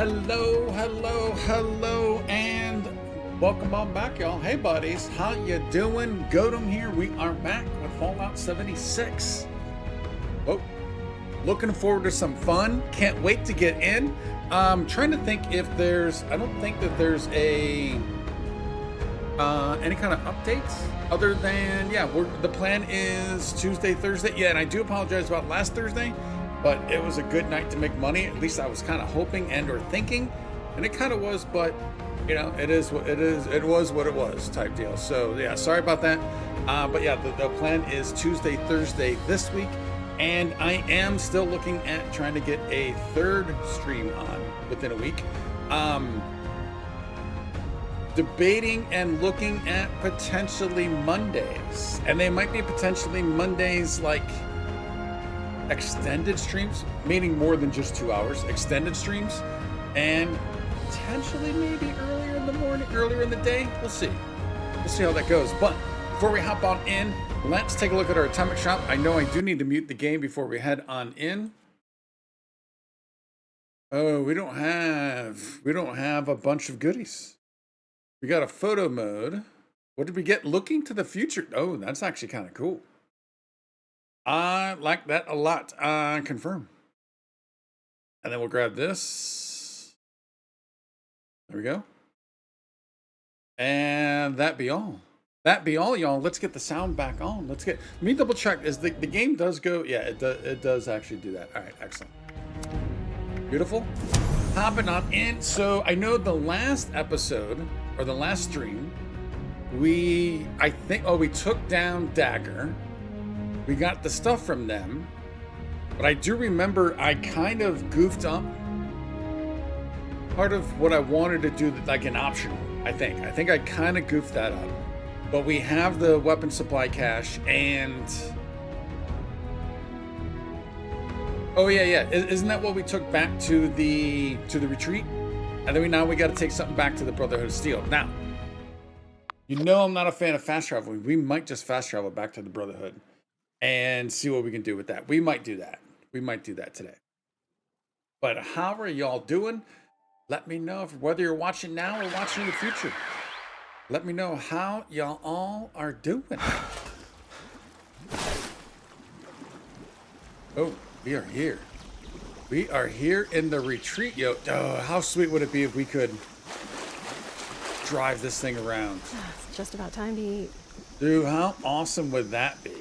Hello, hello, hello, and welcome on back, y'all. Hey, buddies, how you doing? Godum here. We are back with Fallout 76. Oh, looking forward to some fun. Can't wait to get in. Trying to think if there's. I don't think that there's a any kind of updates other than the plan is Tuesday, Thursday. Yeah, and I do apologize about last Thursday. But it was a good night to make money. At least I was kind of hoping and or thinking, and it kind of was. But you know, it is what it is. It was what it was, type deal. So yeah, sorry about that. But yeah, the plan is Tuesday, Thursday this week, and I am still looking at trying to get a third stream on within a week. Debating and looking at potentially Mondays, and they might be potentially Mondays like extended streams, meaning more than just 2 hours, extended streams, and potentially maybe earlier in the morning, earlier in the day. We'll see how that goes. But before we hop on in, let's take a look at our atomic shop. I know I do need to mute the game before we head on in. Oh, we don't have a bunch of goodies. We got a photo mode. What did we get? Looking to the future. Oh, that's actually kind of cool. I like that a lot. Confirm. And then we'll grab this. There we go. And that be all. That be all, y'all. Let's get the sound back on. Let me double check. Is the game does go? Yeah, it does actually do that. All right, excellent. Beautiful. Hopping on in. So I know the last episode or the last stream, we took down Dagger. We got the stuff from them, but I do remember I kind of goofed up part of what I wanted to do, like an optional. I think I kind of goofed that up, but we have the weapon supply cache, and oh yeah, isn't that what we took back to the retreat? And then we got to take something back to the Brotherhood of Steel. Now, you know I'm not a fan of fast traveling. We might just fast travel back to the Brotherhood and see what we can do with that. We might do that. We might do that today. But how are y'all doing? Let me know whether you're watching now or watching in the future. Let me know how y'all all are doing. Oh, we are here. We are here in the retreat, yo. Oh, how sweet would it be if we could drive this thing around? It's just about time to eat. Dude, how awesome would that be?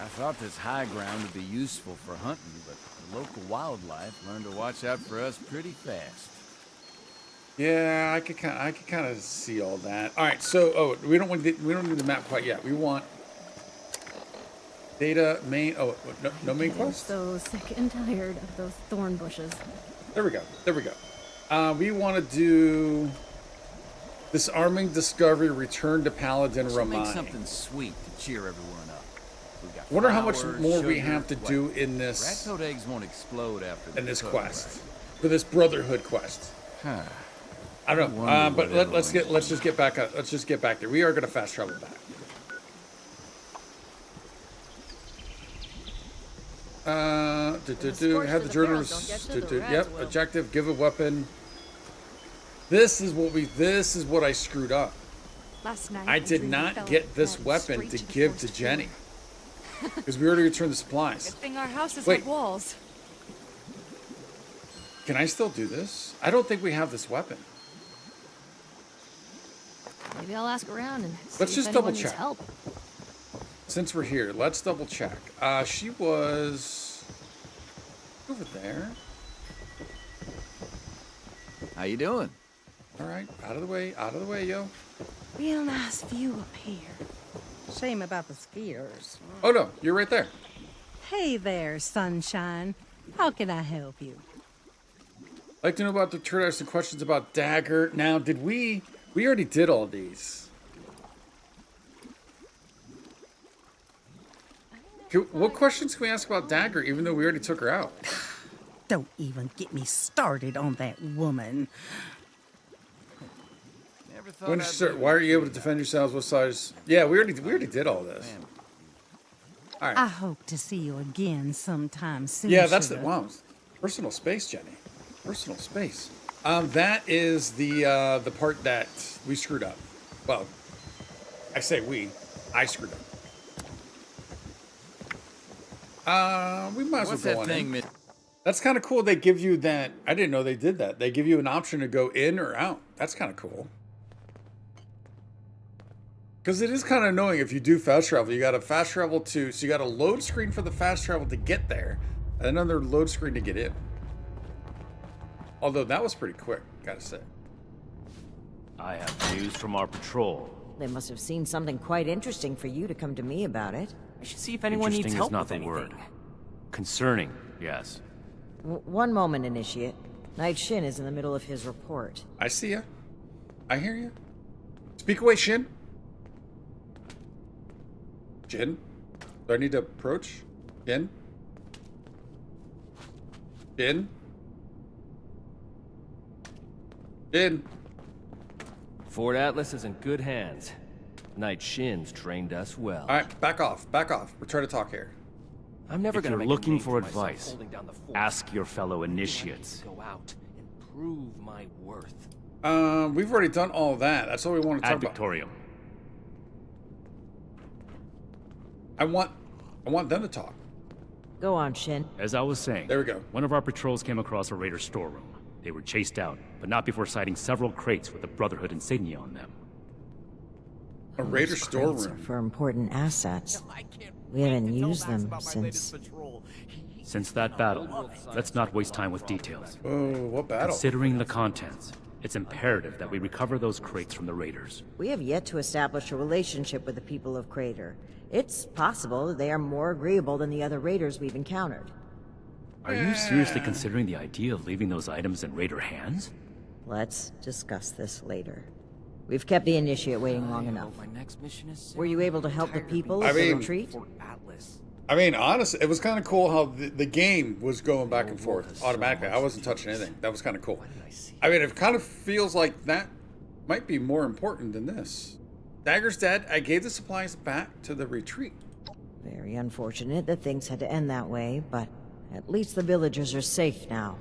I thought this high ground would be useful for hunting, but the local wildlife learned to watch out for us pretty fast. Yeah, I could kind of see all that. All right, so we don't need the map quite yet. We want data main. Oh, no main quest. I'm so sick and tired of those thorn bushes. There we go. We want to do disarming discovery. Return to Paladin Romani. Make something sweet to cheer everyone up. I wonder how much more we have to do in this. Rat coat eggs won't explode after in this quest, for this Brotherhood quest. Huh. I don't know, but let's just get back up. Let's just get back there. We are going to fast travel back. Have the journalers. Yep. Objective. Give a weapon. This is what I screwed up. Last night, I did not get this weapon to give to Jenny. Because we already returned the supplies. Good thing our houses have walls. Can I still do this? I don't think we have this weapon. Maybe I'll ask around and see let's just if double anyone check. needs help. Since we're here, let's double check. She was over there. How you doing? All right, out of the way, yo. Real nice view up here. Shame about the skiers. Oh no, you're right there. Hey there, sunshine. How can I help you? I'd like to know about the turn out some questions about Dagger. Now, did we already did all these? What questions can we ask about Dagger, even though we already took her out? Don't even get me started on that woman. Why are you able to defend yourselves? What size? Yeah, we already did all this. All right. I hope to see you again sometime soon. Yeah, that's the wow. Personal space, Jenny. Personal space. That is the part that we screwed up. Well, I say we. I screwed up. We might as What's well go that on thing, in. That's kind of cool. They give you that. I didn't know they did that. They give you an option to go in or out. That's kind of cool. Because it is kind of annoying if you do fast travel. You got to fast travel to, so you got a load screen for the fast travel to get there, and another load screen to get in. Although that was pretty quick, gotta say. I have news from our patrol. They must have seen something quite interesting for you to come to me about it. I should see if anyone needs Interesting help is not with the anything. word. Concerning, yes. One moment, Initiate. Knight Shin is in the middle of his report. I see ya. I hear you. Speak away, Shin. Jin? Do I need to approach? Jin? Jin? Jin? Fort Atlas is in good hands. Knight Shin's trained us well. Alright, back off. Back off. We're trying to talk here. I'm never If gonna you're make a looking name for myself advice, holding down the fort. ask your fellow initiates. Go out and prove my worth. We've already done all that. That's all we want to talk Ad about. Victorium. I want them to talk. Go on, Shin. As I was saying, There we go. one of our patrols came across a raider storeroom. They were chased out, but not before sighting several crates with the Brotherhood insignia on them. A raider Those crates are storeroom. for important assets. We haven't used them since... Since that battle, let's not waste time with details. Oh, what battle? Considering the contents, it's imperative that we recover those crates from the raiders. We have yet to establish a relationship with the people of Crater. It's possible that they are more agreeable than the other raiders we've encountered. Are you seriously considering the idea of leaving those items in raider hands? Let's discuss this later. We've kept the Initiate waiting long enough. My next mission is Were you able to help the people I as they mean- retreat? Fort Atlas. I mean, honestly, it was kind of cool how the game was going back and forth automatically. I wasn't touching anything. That was kind of cool. I mean, it kind of feels like that might be more important than this. Dagger's dead. I gave the supplies back to the retreat. Very unfortunate that things had to end that way, but at least the villagers are safe now.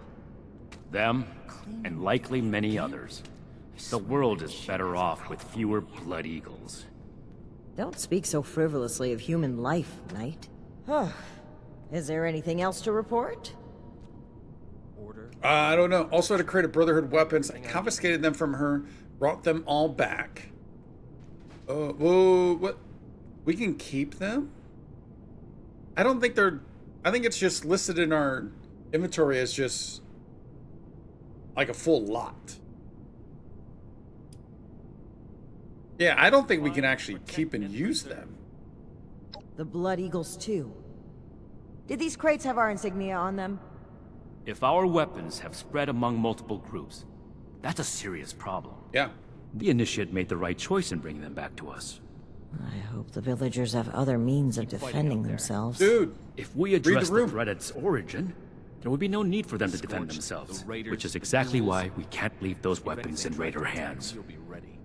Them, and likely many others. The world is better off with fewer blood eagles. Don't speak so frivolously of human life, Knight. Is there anything else to report? I don't know. Also had to create a Brotherhood weapons. I confiscated them from her, brought them all back. Whoa, what? We can keep them? I don't think they're... I think it's just listed in our inventory as just like a full lot. Yeah, I don't think we can actually keep and use them. The Blood Eagles, too. Did these crates have our insignia on them? If our weapons have spread among multiple groups, that's a serious problem. Yeah. The Initiate made the right choice in bringing them back to us. I hope the villagers have other means of defending themselves. Dude, If we address the room. threat at its origin, there would be no need for them to defend themselves, which is exactly why we can't leave those weapons in raider hands. You'll be ready.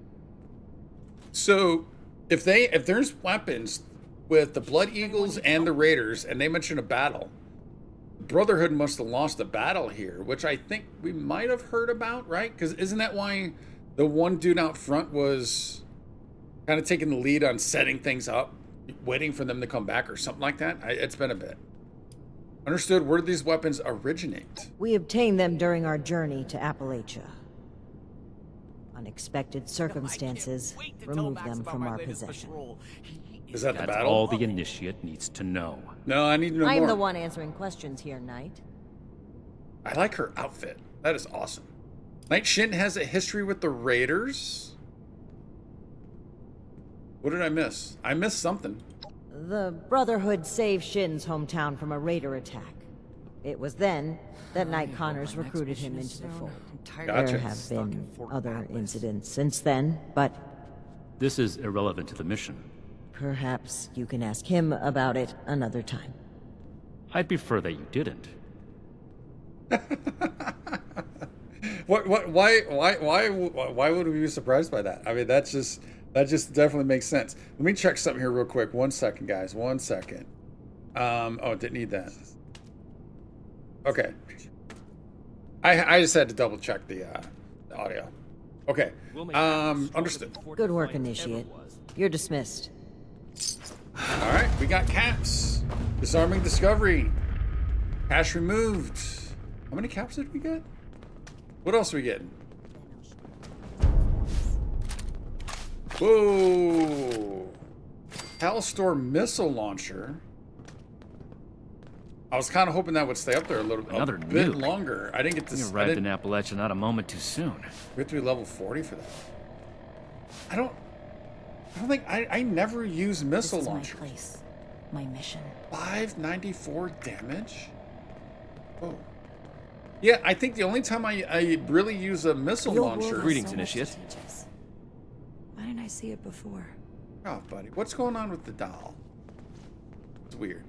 so if there's weapons with the Blood Eagles and the Raiders, and they mention a battle, Brotherhood must have lost a battle here, which I think we might have heard about, right? Because isn't that why the one dude out front was kind of taking the lead on setting things up, waiting for them to come back or something like that? It's been a bit. Understood. Where did these weapons originate? We obtained them during our journey to Appalachia. Unexpected circumstances removed them from our possession. Is that the That's battle? all the Initiate needs to know. No, I need to know I'm more. the one answering questions here, Knight. I like her outfit. That is awesome. Knight Shin has a history with the Raiders. What did I miss? I missed something. The Brotherhood saved Shin's hometown from a raider attack. It was then that Knight Connors recruited him into the fold. Gotcha. There have been other incidents since then, but This is irrelevant to the mission. perhaps you can ask him about it another time. I'd prefer that you didn't. Why would we be surprised by that? I mean, that just definitely makes sense. Let me check something here real quick. 1 second, guys. 1 second. Oh, didn't need that. Okay. I just had to double check the audio. Okay. Understood. Good work, Initiate. You're dismissed. All right, we got caps. Disarming discovery. Cash removed. How many caps did we get? What else are we getting? Whoa. Hellstorm missile launcher. I was kind of hoping that would stay up there a bit nuke. longer. I didn't get to. You arrived in Appalachia not a moment too soon. We have to be level 40 for that. I don't think I never use missile launchers. My place, my mission. 594 damage. Oh. Yeah, I think the only time I really use a missile launcher. Greetings, Initiate. Why didn't I see it before? Oh, buddy, what's going on with the doll? It's weird.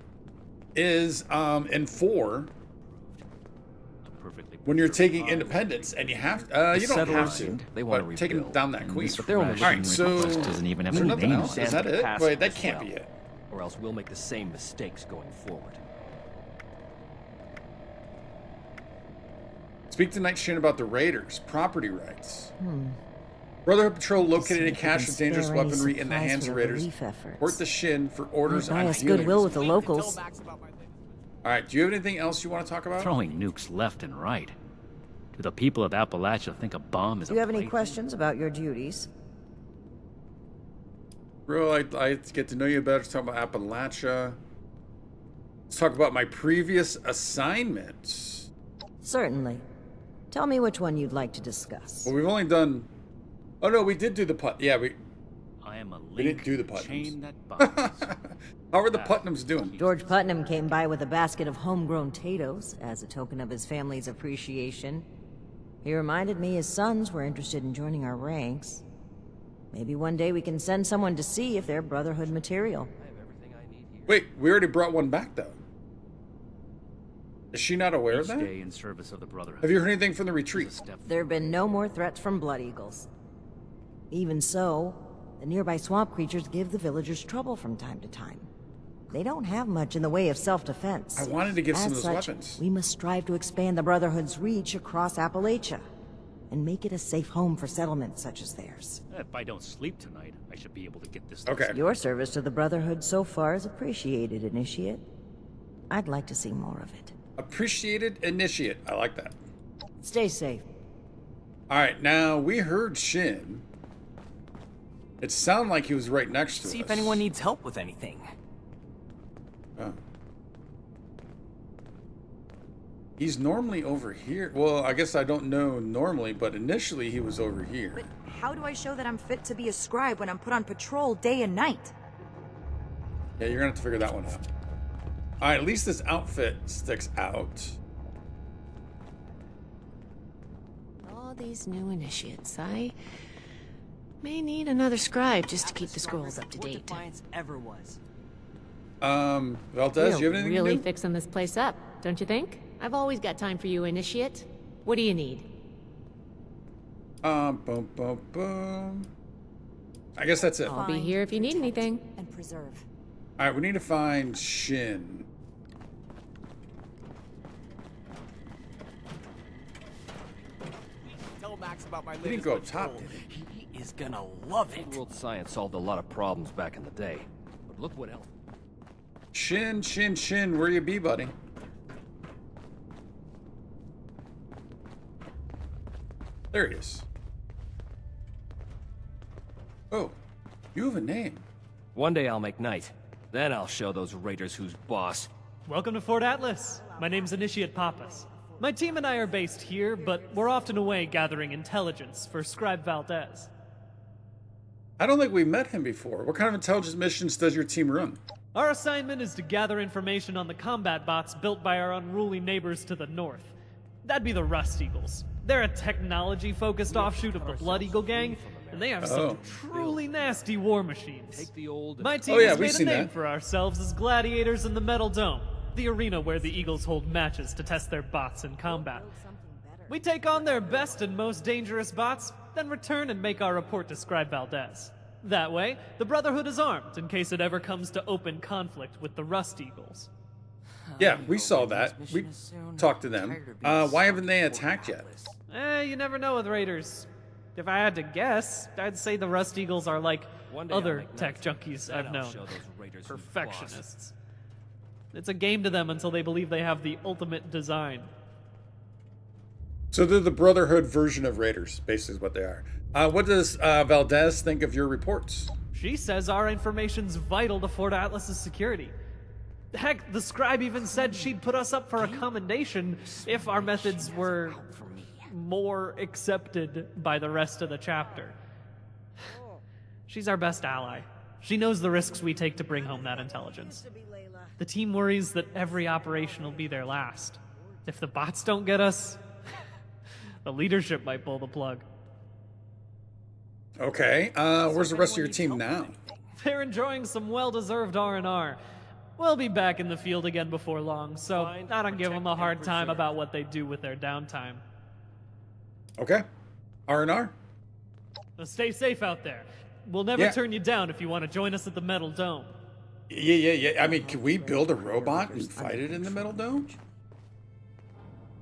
Is in 4 when you're taking independence and you have you don't have to. They want to but taking rebuild. down that queen. But they're only All right, so doesn't even have is there any nothing names. else? Is that it? Wait, that can't be it. Or else we'll make the same mistakes going forward. Speak to Night Shin about the raiders, property rights. Brotherhood Patrol located a cache of dangerous weaponry in the hands of raiders. Report the Shin for orders on Bias healing. goodwill with the locals. All right, do you have anything else you want to talk about? Throwing nukes left and right. Do the people of Appalachia think a bomb is Do you have any plaything? questions about your duties? Bro, I'd like to get to know you better. Talk about Appalachia. Let's talk about my previous assignments. Certainly. Tell me which one you'd like to discuss. Well, we've only done. Oh no, we did do the put. Yeah, I am a link we didn't do the chain Putnams. that binds. How are the Putnams doing? George Putnam came by with a basket of homegrown potatoes as a token of his family's appreciation. He reminded me his sons were interested in joining our ranks. Maybe one day we can send someone to see if they're Brotherhood material. Wait, we already brought one back though. Is she not aware of Each that? day in service of the Brotherhood. Have you heard anything from the is a retreat? step There have been no more threats from Blood Eagles. Even so, the nearby swamp creatures give the villagers trouble from time to time. They don't have much in the way of self-defense. I wanted to give some of As those such, weapons. we must strive to expand the Brotherhood's reach across Appalachia and make it a safe home for settlements such as theirs. If I don't sleep tonight, I should be able to get this. Okay. Your service to the Brotherhood so far is appreciated, Initiate. I'd like to see more of it. Appreciated initiate. I like that. Stay safe. All right, now we heard Shin. It sounded like he was right next to us. See if anyone needs help with anything. Oh. He's normally over here. Well, I guess I don't know normally, but initially he was over here. But how do I show that I'm fit to be a scribe when I'm put on patrol day and night? Yeah, you're gonna have to figure that one out. All right, at least this outfit sticks out. All these new initiates. I may need another scribe just to keep the scrolls up to What date. Defiance ever was. Valdez, you have anything Really to do? fixing this place up, don't you think? I've always got time for you, initiate. What do you need? Boom, boom, boom. I guess that's it. I'll be here if you need anything. And preserve. All right, we need to find Shin. Tell Max about my He didn't go up top, patrol. did he? He is gonna love it. World science solved a lot of problems back in the day. But look what else. Shin, Shin, Shin, where you be, buddy? There he is. Oh, you have a name. One day I'll make night. Then I'll show those raiders who's boss. Welcome to Fort Atlas. My name's Initiate Pappas. My team and I are based here, but we're often away gathering intelligence for Scribe Valdez. I don't think we met him before. What kind of intelligence missions does your team run? Our assignment is to gather information on the combat bots built by our unruly neighbors to the north. That'd be the Rust Eagles. They're a technology-focused offshoot of the Blood Eagle gang, and they have some truly nasty war machines. Take the old. My team yeah, has we've made a seen name that. for ourselves as gladiators in the Metal Dome, the arena where the Eagles hold matches to test their bots in combat. We take on their best and most dangerous bots, then return and make our report to Scribe Valdez. That way, the Brotherhood is armed in case it ever comes to open conflict with the Rust Eagles. Yeah, we saw that. We talked to them. Why haven't they attacked yet? You never know with raiders. If I had to guess, I'd say the Rust Eagles are like other tech junkies I've known. Perfectionists. It's a game to them until they believe they have the ultimate design. So they're the Brotherhood version of raiders, basically is what they are. What does Valdez think of your reports? She says our information's vital to Fort Atlas's security. Heck, the scribe even said she'd put us up for a commendation if our methods were more accepted by the rest of the chapter. She's our best ally. She knows the risks we take to bring home that intelligence. The team worries that every operation will be their last. If the bots don't get us, the leadership might pull the plug. Okay, where's the rest of your team now? They're enjoying some well-deserved R&R. We'll be back in the field again before long, so I don't give them a hard time about what they do with their downtime. Okay, R&R. So stay safe out there. We'll never turn you down if you want to join us at the Metal Dome. Yeah. I mean, can we build a robot and fight it in the Metal Dome?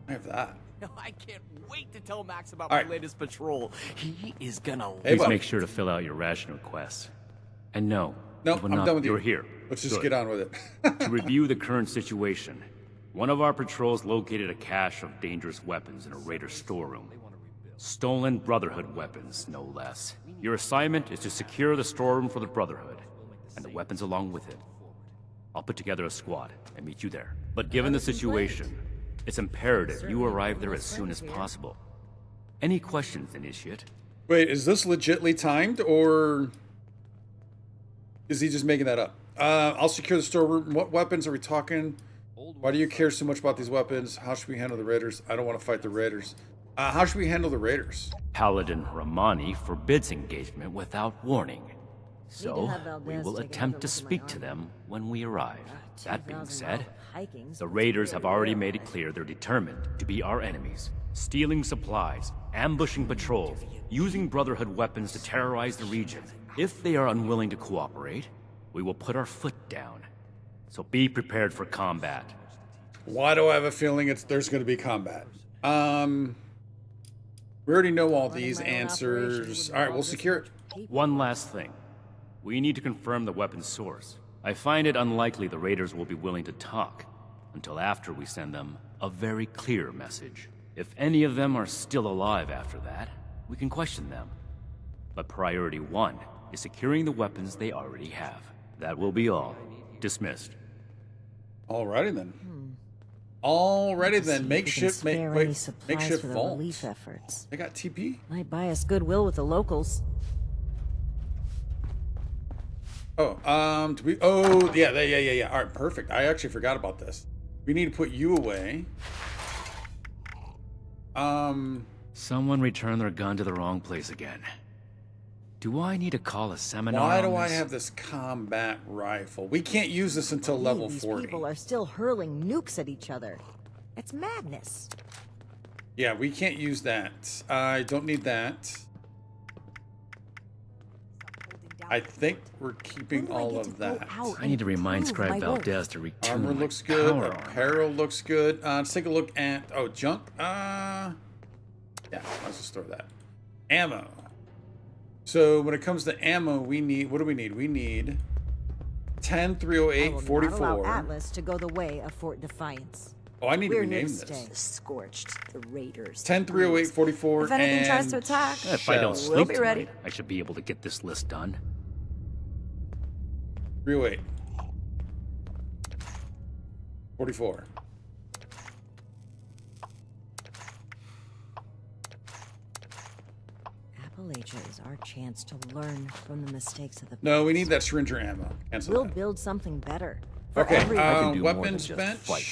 I have that. I can't wait to tell Max about my latest patrol. He is gonna love Please make sure to fill out your ration requests. And no, I'm done with you. You're here. Let's just get on with it. To review the current situation, one of our patrols located a cache of dangerous weapons in a raider storeroom. Stolen Brotherhood weapons, no less. Your assignment is to secure the storeroom for the Brotherhood, and the weapons along with it. I'll put together a squad and meet you there. But given the situation, it's imperative you arrive there as soon as possible. Any questions, Initiate? Wait, is this legitly timed, or is he just making that up? I'll secure the storeroom. What weapons are we talking? Why do you care so much about these weapons? How should we handle the raiders? I don't want to fight the raiders. How should we handle the raiders? Paladin Romani forbids engagement without warning. So, we will attempt to speak to them when we arrive. That being said, the raiders have already made it clear they're determined to be our enemies, stealing supplies, ambushing patrols, using Brotherhood weapons to terrorize the region. If they are unwilling to cooperate, we will put our foot down. So be prepared for combat. Why do I have a feeling there's going to be combat? We already know all these answers. All right, we'll secure it. One last thing. We need to confirm the weapon's source. I find it unlikely the raiders will be willing to talk until after we send them a very clear message. If any of them are still alive after that, we can question them. But priority one is securing the weapons they already have. That will be all. Dismissed. Alrighty then. Alrighty then. Makeshift vault. Relief efforts. They got TP? Might buy us goodwill with the locals. Oh, yeah. All right, perfect. I actually forgot about this. We need to put you away. Someone returned their gun to the wrong place again. Do I need to call a seminar? Why on do I this? have this combat rifle? We can't use this until level 40. These people are still hurling nukes at each other. It's madness. Yeah, we can't use that. I don't need that. I think we're keeping all of that. I need to remind Scribe Valdez to return Armor looks good. Apparel looks good. Let's take a look at junk. Yeah, let's just throw that. Ammo. So when it comes to ammo, we need, what do we need? We need 10 308 44. Allow Atlas to go the way of Fort Defiance. Oh, I need to rename this. The Scorched, the Raiders. 10 308 44. If anything tries to attack, if I don't sleep we'll be ready. tonight, I should be able to get this list done. 308 44. Appalachia is our chance to learn from the mistakes of the past. No, we need that syringer ammo. Cancel We'll that. build something better. Okay, I can do more than weapons just bench. fight.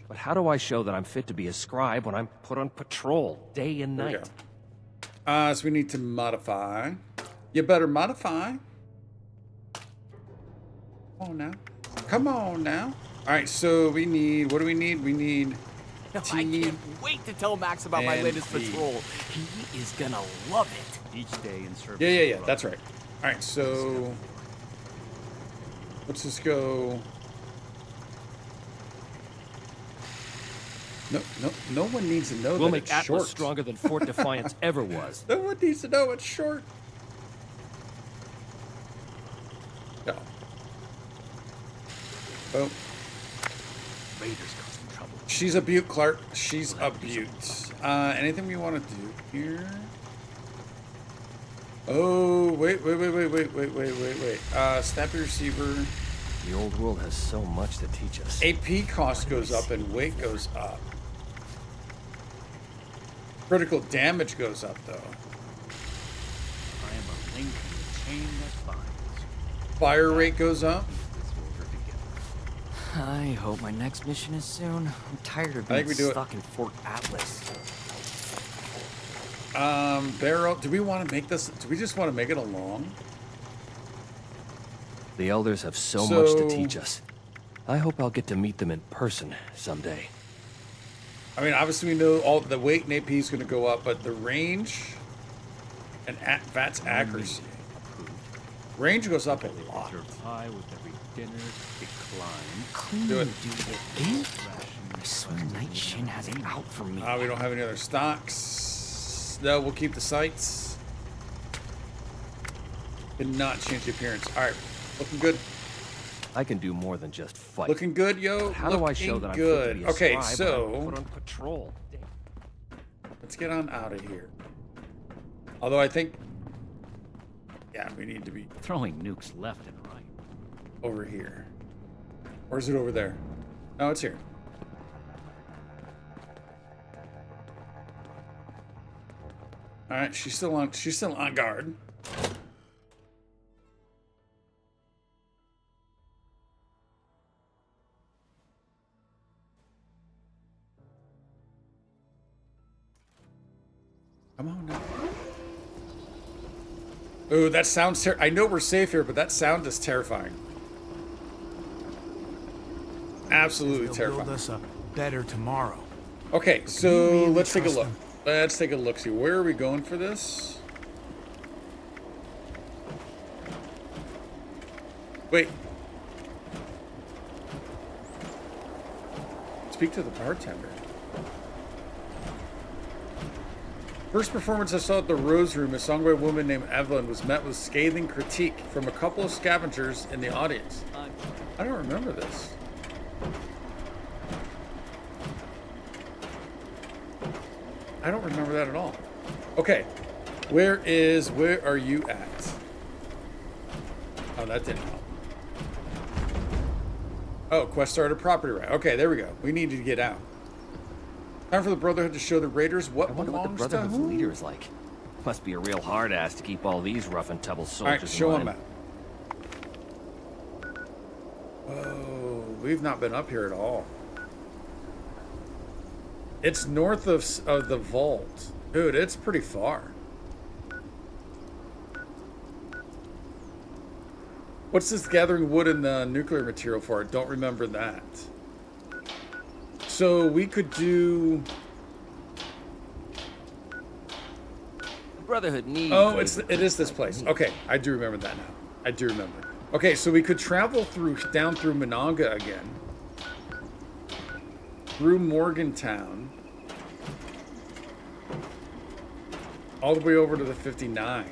But how do I show that I'm fit to be a scribe when I'm put on patrol day and There we night? go. So we need to modify. You better modify. Come on now. Come on now. All right, so we need, what do we need? We need I can't wait to tell Max about my latest patrol. He is gonna love it. Each day in service. Yeah, that's right. All right, so let's just go No one needs to know We'll that make it's Atlas short. stronger than Fort Defiance ever was. No one needs to know it's short. No. Oh. Raiders causing trouble. She's a beaut, Clark. She's a beaut. Anything we want to do here? Oh, wait. Snappy receiver. The old world has so much to teach us. AP cost goes up and weight goes up. Critical damage goes up, though. I am a link in the chain that binds. Fire rate goes up. I hope my next mission is soon. I'm tired of being stuck in Fort Atlas. Barrel. Do we want to make this? Do we just want to make it a long? The elders have so much to teach us. I hope I'll get to meet them in person someday. I mean, obviously we know all the weight and AP is going to go up, but the range and VAT's accuracy. Range goes up a lot. Pie with every dinner decline. Do it. I swear Night Shin has it out for me. We don't have any other stocks. No, we'll keep the sights. Cannot change the appearance. All right, looking good. I can do more than just fight. Looking good, yo. How do I show that I'm good? fit to be a Okay, scribe so when I'm put on patrol? let's get on out of here. Although I think, yeah, we need to be Throwing nukes left and right. over here. Or is it over there? No, it's here. All right, she's still on guard. Come on now. Ooh, that sounds I know we're safe here, but that sound is terrifying. Absolutely terrifying. Build us a better tomorrow. Okay, so let's take a look. Let's take a look. See, where are we going for this? Wait. Speak to the bartender. First performance I saw at the Rose Room, a song by a woman named Evelyn was met with scathing critique from a couple of scavengers in the audience. I don't remember this. I don't remember that at all. Okay, where are you at? Oh, that didn't help. Oh, quest started property right. Okay, there we go. We need to get out. Time for the Brotherhood to show the Raiders what belongs to whom. I wonder what the Brotherhood's leader is like. Must be a real hard ass to keep all these rough and tumble soldiers. All right, show them out. Oh, we've not been up here at all. It's north of the vault. Dude, it's pretty far. What's this gathering wood and nuclear material for? I don't remember that. So we could do... Brotherhood needs... Oh, it is this place. Okay, I do remember that now. I do remember. Okay, so we could travel down through Monongah again. Through Morgantown. All the way over to the 59.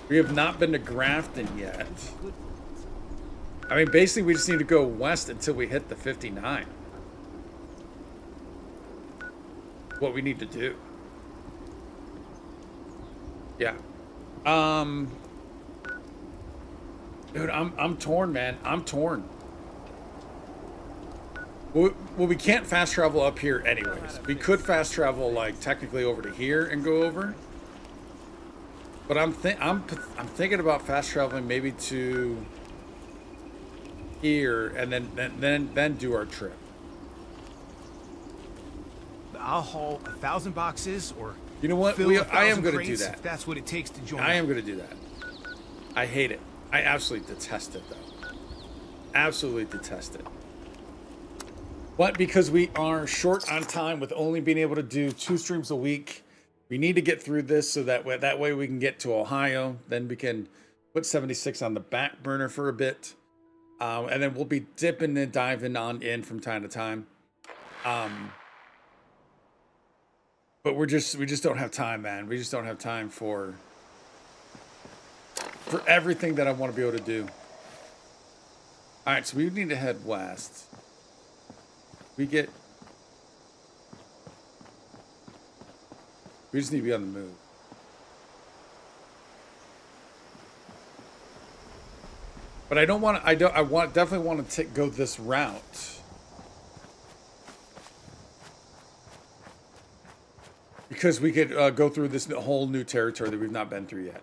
We have not been to Grafton yet. I mean, basically, we just need to go west until we hit the 59. What we need to do. Yeah. Dude, I'm torn, man. I'm torn. Well, we can't fast travel up here anyways. We could fast travel, like, technically over to here and go over. But I'm thinking about fast traveling maybe to here and then do our trip. I'll haul 1,000 boxes or you know what? I am going to do that. If that's what it takes to join. I am going to do that. I hate it. I absolutely detest it, though. Absolutely detest it. But because we are short on time with only being able to do 2 streams a week, we need to get through this so that way we can get to Ohio. Then we can put 76 on the back burner for a bit. And then we'll be dipping and diving on in from time to time. But we just don't have time, man. We just don't have time for everything that I want to be able to do. All right, so we need to head west. We just need to be on the move. But I don't want to, definitely want to go this route. Because we could go through this whole new territory that we've not been through yet.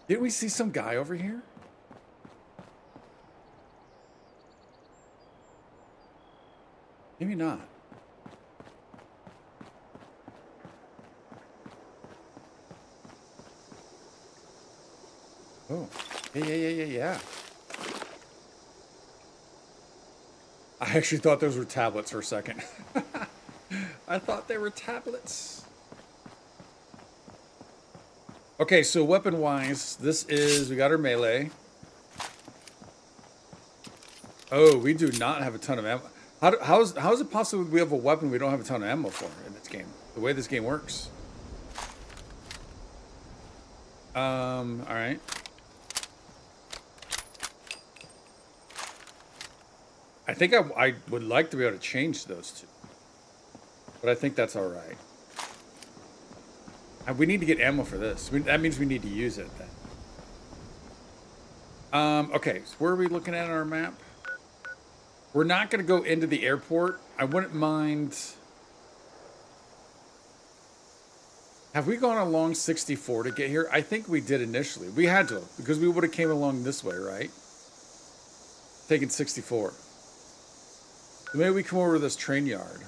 Didn't we see some guy over here? Maybe not. Oh, yeah. I actually thought those were tablets for a second. I thought they were tablets. Okay, so weapon-wise, we got our melee. Oh, we do not have a ton of ammo. How is it possible we have a weapon we don't have a ton of ammo for in this game? The way this game works. All right. I think I would like to be able to change those two. But I think that's all right. We need to get ammo for this. That means we need to use it then. Okay, so where are we looking at on our map? We're not going to go into the airport. I wouldn't mind... Have we gone along 64 to get here? I think we did initially. We had to, because we would have came along this way, right? Taking 64. So maybe we come over to this train yard.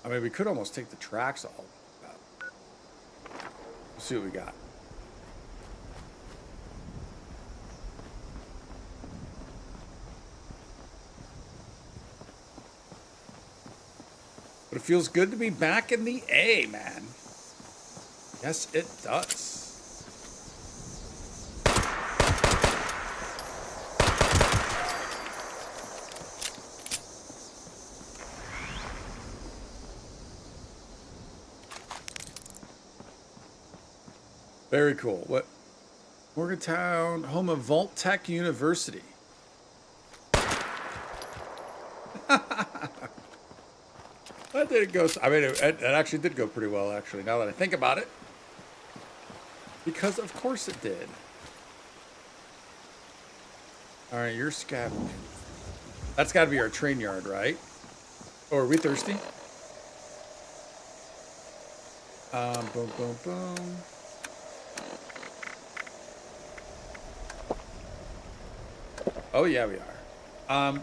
I mean, we could almost take the tracks all. Let's see what we got. But it feels good to be back in the A, man. Yes, it does. Very cool. What? Morgantown, home of Vault Tech University. That didn't go. I mean, it actually did go pretty well, actually, now that I think about it. Because, of course, it did. All right, you're scavenging. That's got to be our train yard, right? Oh, are we thirsty? Boom, boom, boom. Oh, yeah, we are.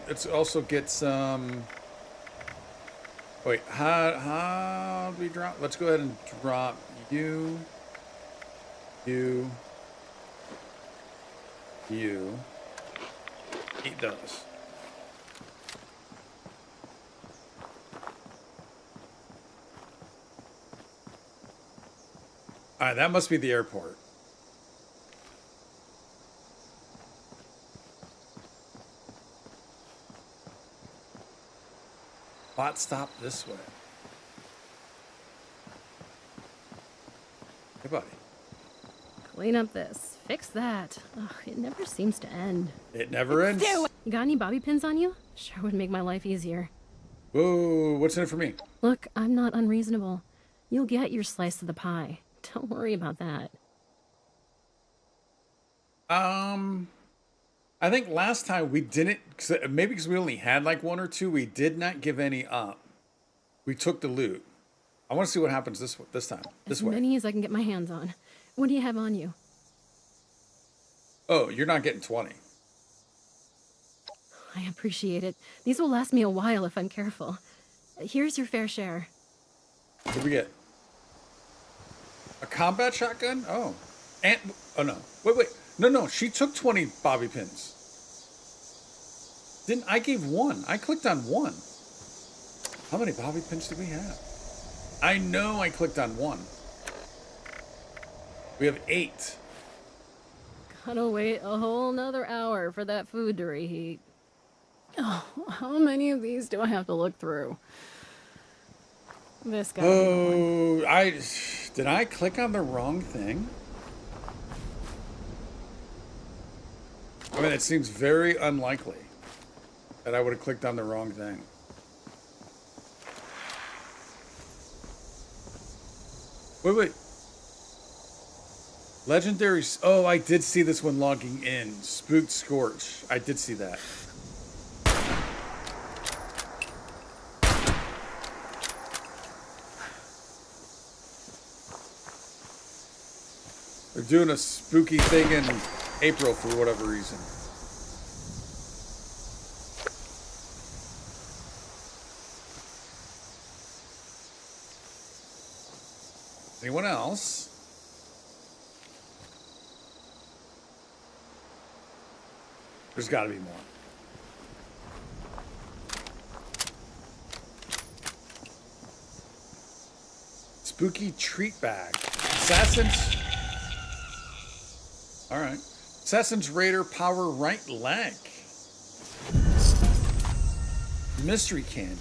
Let's also get some... Wait, how do we drop? Let's go ahead and drop you. Eat those. All right, that must be the airport. Bot stop this way. Hey, buddy. Clean up this. Fix that. Ugh, it never seems to end. It never ends. You got any bobby pins on you? Sure would make my life easier. Whoa, what's in it for me? Look, I'm not unreasonable. You'll get your slice of the pie. Don't worry about that. I think last time we didn't, maybe because we only had like one or two, we did not give any up. We took the loot. I want to see what happens this time. This way. As many as I can get my hands on. What do you have on you? Oh, you're not getting 20. I appreciate it. These will last me a while if I'm careful. Here's your fair share. What did we get? A combat shotgun? Oh. And, oh no. Wait. No, she took 20 bobby pins. I gave one. I clicked on one. How many bobby pins do we have? I know I clicked on one. We have 8. Gotta wait a whole nother hour for that food to reheat. Oh, how many of these do I have to look through? This guy. Oh, did I click on the wrong thing? I mean, it seems very unlikely that I would have clicked on the wrong thing. Wait. Legendary. Oh, I did see this one logging in. Spooked Scorch. I did see that. They're doing a spooky thing in April for whatever reason. Anyone else? There's got to be more. Spooky treat bag. Assassin's. All right. Assassin's Raider power right leg. Mystery candy.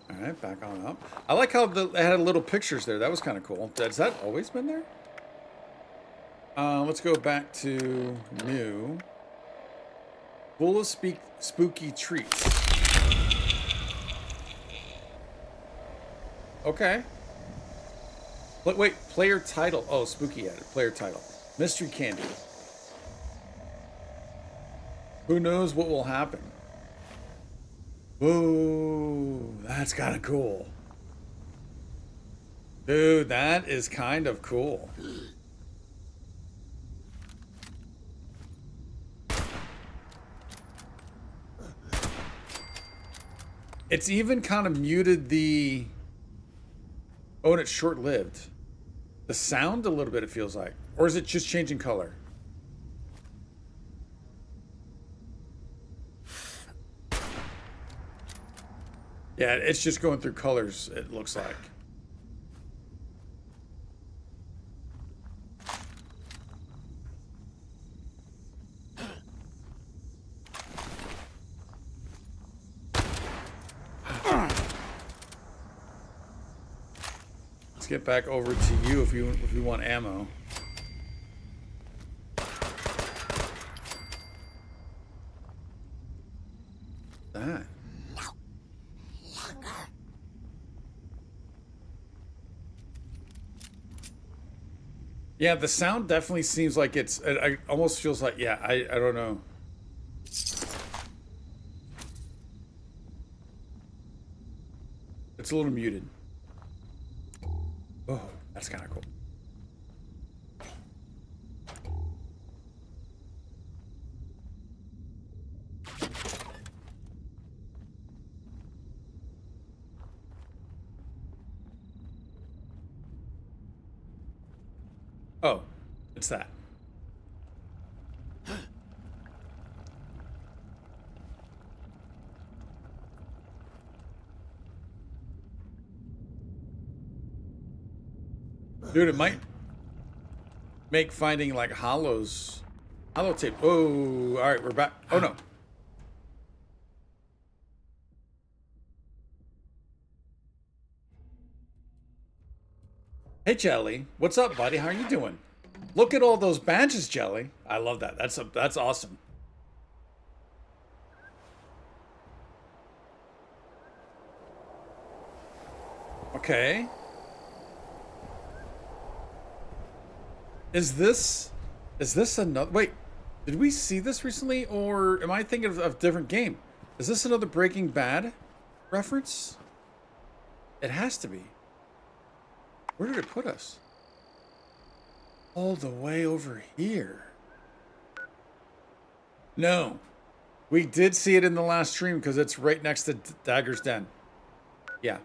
All right, back on up. I like how they had little pictures there. That was kind of cool. Has that always been there? Let's go back to new. Full of spooky treats. Okay. Wait, player title. Oh, spooky added. Player title. Mystery candy. Who knows what will happen? Ooh, that's kind of cool. Dude, that is kind of cool. It's even kind of muted the... Oh, and it's short-lived. The sound a little bit, it feels like. Or is it just changing color? Yeah, it's just going through colors, it looks like. Let's get back over to you if you want ammo. That. Yeah, the sound definitely seems like it's. It almost feels like, yeah, I don't know. It's a little muted. Oh, that's kind of cool. Oh, it's that. Dude, it might make finding like hollow tape. Oh, all right, we're back. Oh no. Hey Jelly, what's up, buddy? How are you doing? Look at all those badges, Jelly. I love that. That's awesome. Okay. Is this another... Wait, did we see this recently, or am I thinking of a different game? Is this another Breaking Bad reference? It has to be. Where did it put us? All the way over here. No. We did see it in the last stream because it's right next to Dagger's Den. Yeah.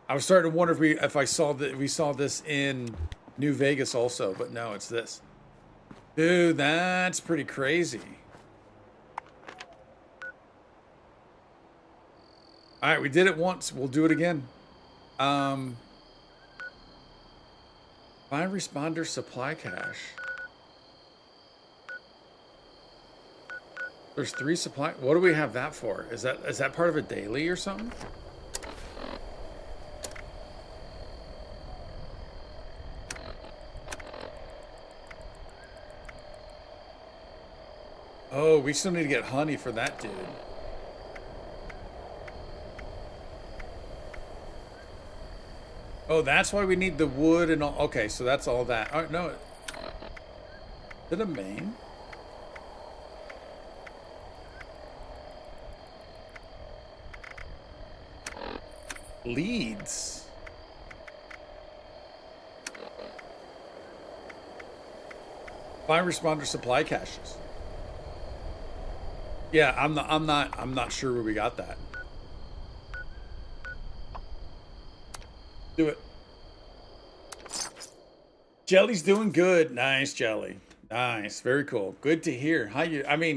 I was starting to wonder if we saw this in New Vegas also, but no, it's this. Dude, that's pretty crazy. All right, we did it once. We'll do it again. Find responder supply cache. There's 3 supply. What do we have that for? Is that part of a daily or something? Oh, we still need to get honey for that dude. Oh, that's why we need the wood and all. Okay, so that's all that. Oh, no. Is it a main? Leads. Find responder supply caches. Yeah, I'm not sure where we got that. Do it. Jelly's doing good. Nice, Jelly. Nice. Very cool. Good to hear.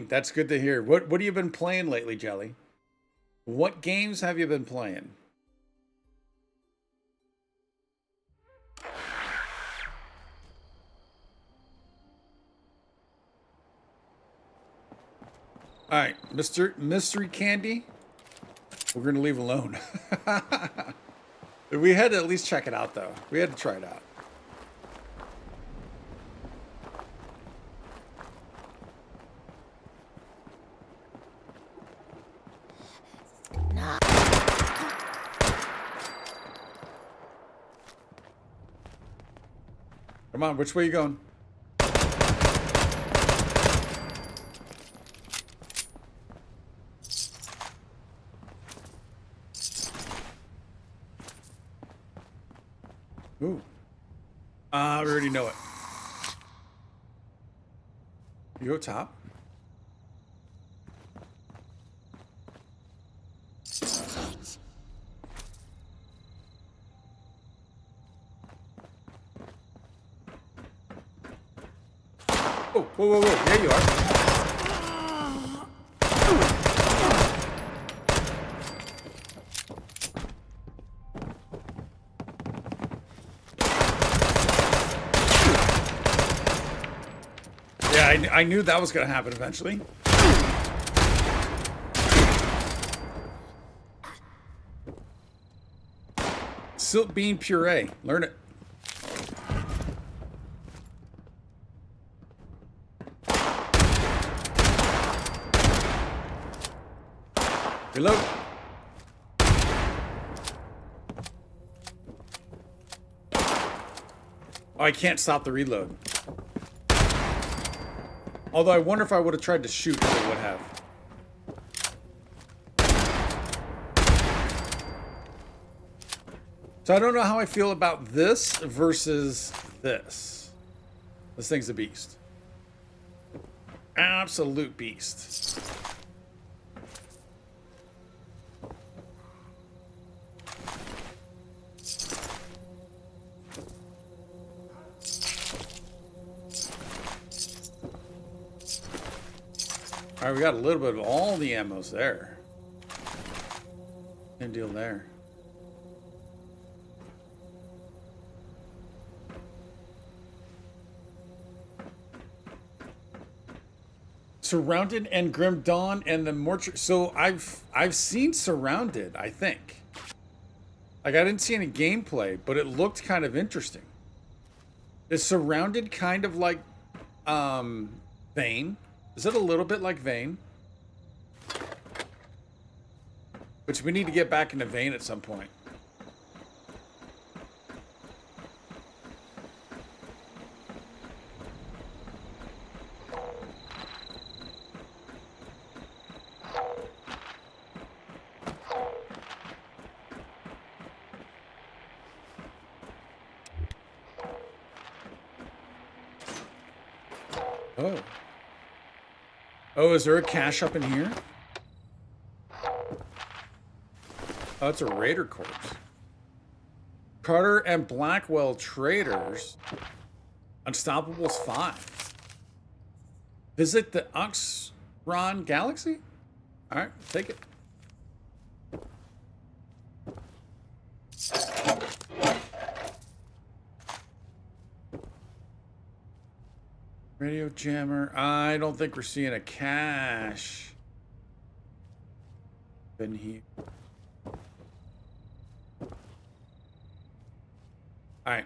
That's good to hear. What have you been playing lately, Jelly? What games have you been playing? All right, Mystery Candy, we're gonna leave alone. We had to at least check it out, though. We had to try it out. Come on, which way are you going? Ooh. We already know it. You go top. Oh, whoa. There you are. I knew that was going to happen eventually. Silt bean puree. Learn it. Reload. Oh, I can't stop the reload. Although I wonder if I would have tried to shoot if it would have. So I don't know how I feel about this versus this. This thing's a beast. Absolute beast. All right, we got a little bit of all the ammos there. Same deal there. Surrounded and Grim Dawn and the Mortuary. So I've seen Surrounded, I think. Like, I didn't see any gameplay, but it looked kind of interesting. Is Surrounded kind of like Vane? Is it a little bit like Vane? Which we need to get back into Vane at some point. Oh. Oh, is there a cache up in here? Oh, it's a raider corpse. Carter and Blackwell traders. Unstoppables 5. Visit the Oxron Galaxy? Alright, take it. Radio jammer. I don't think we're seeing a cache. Been here. Alright.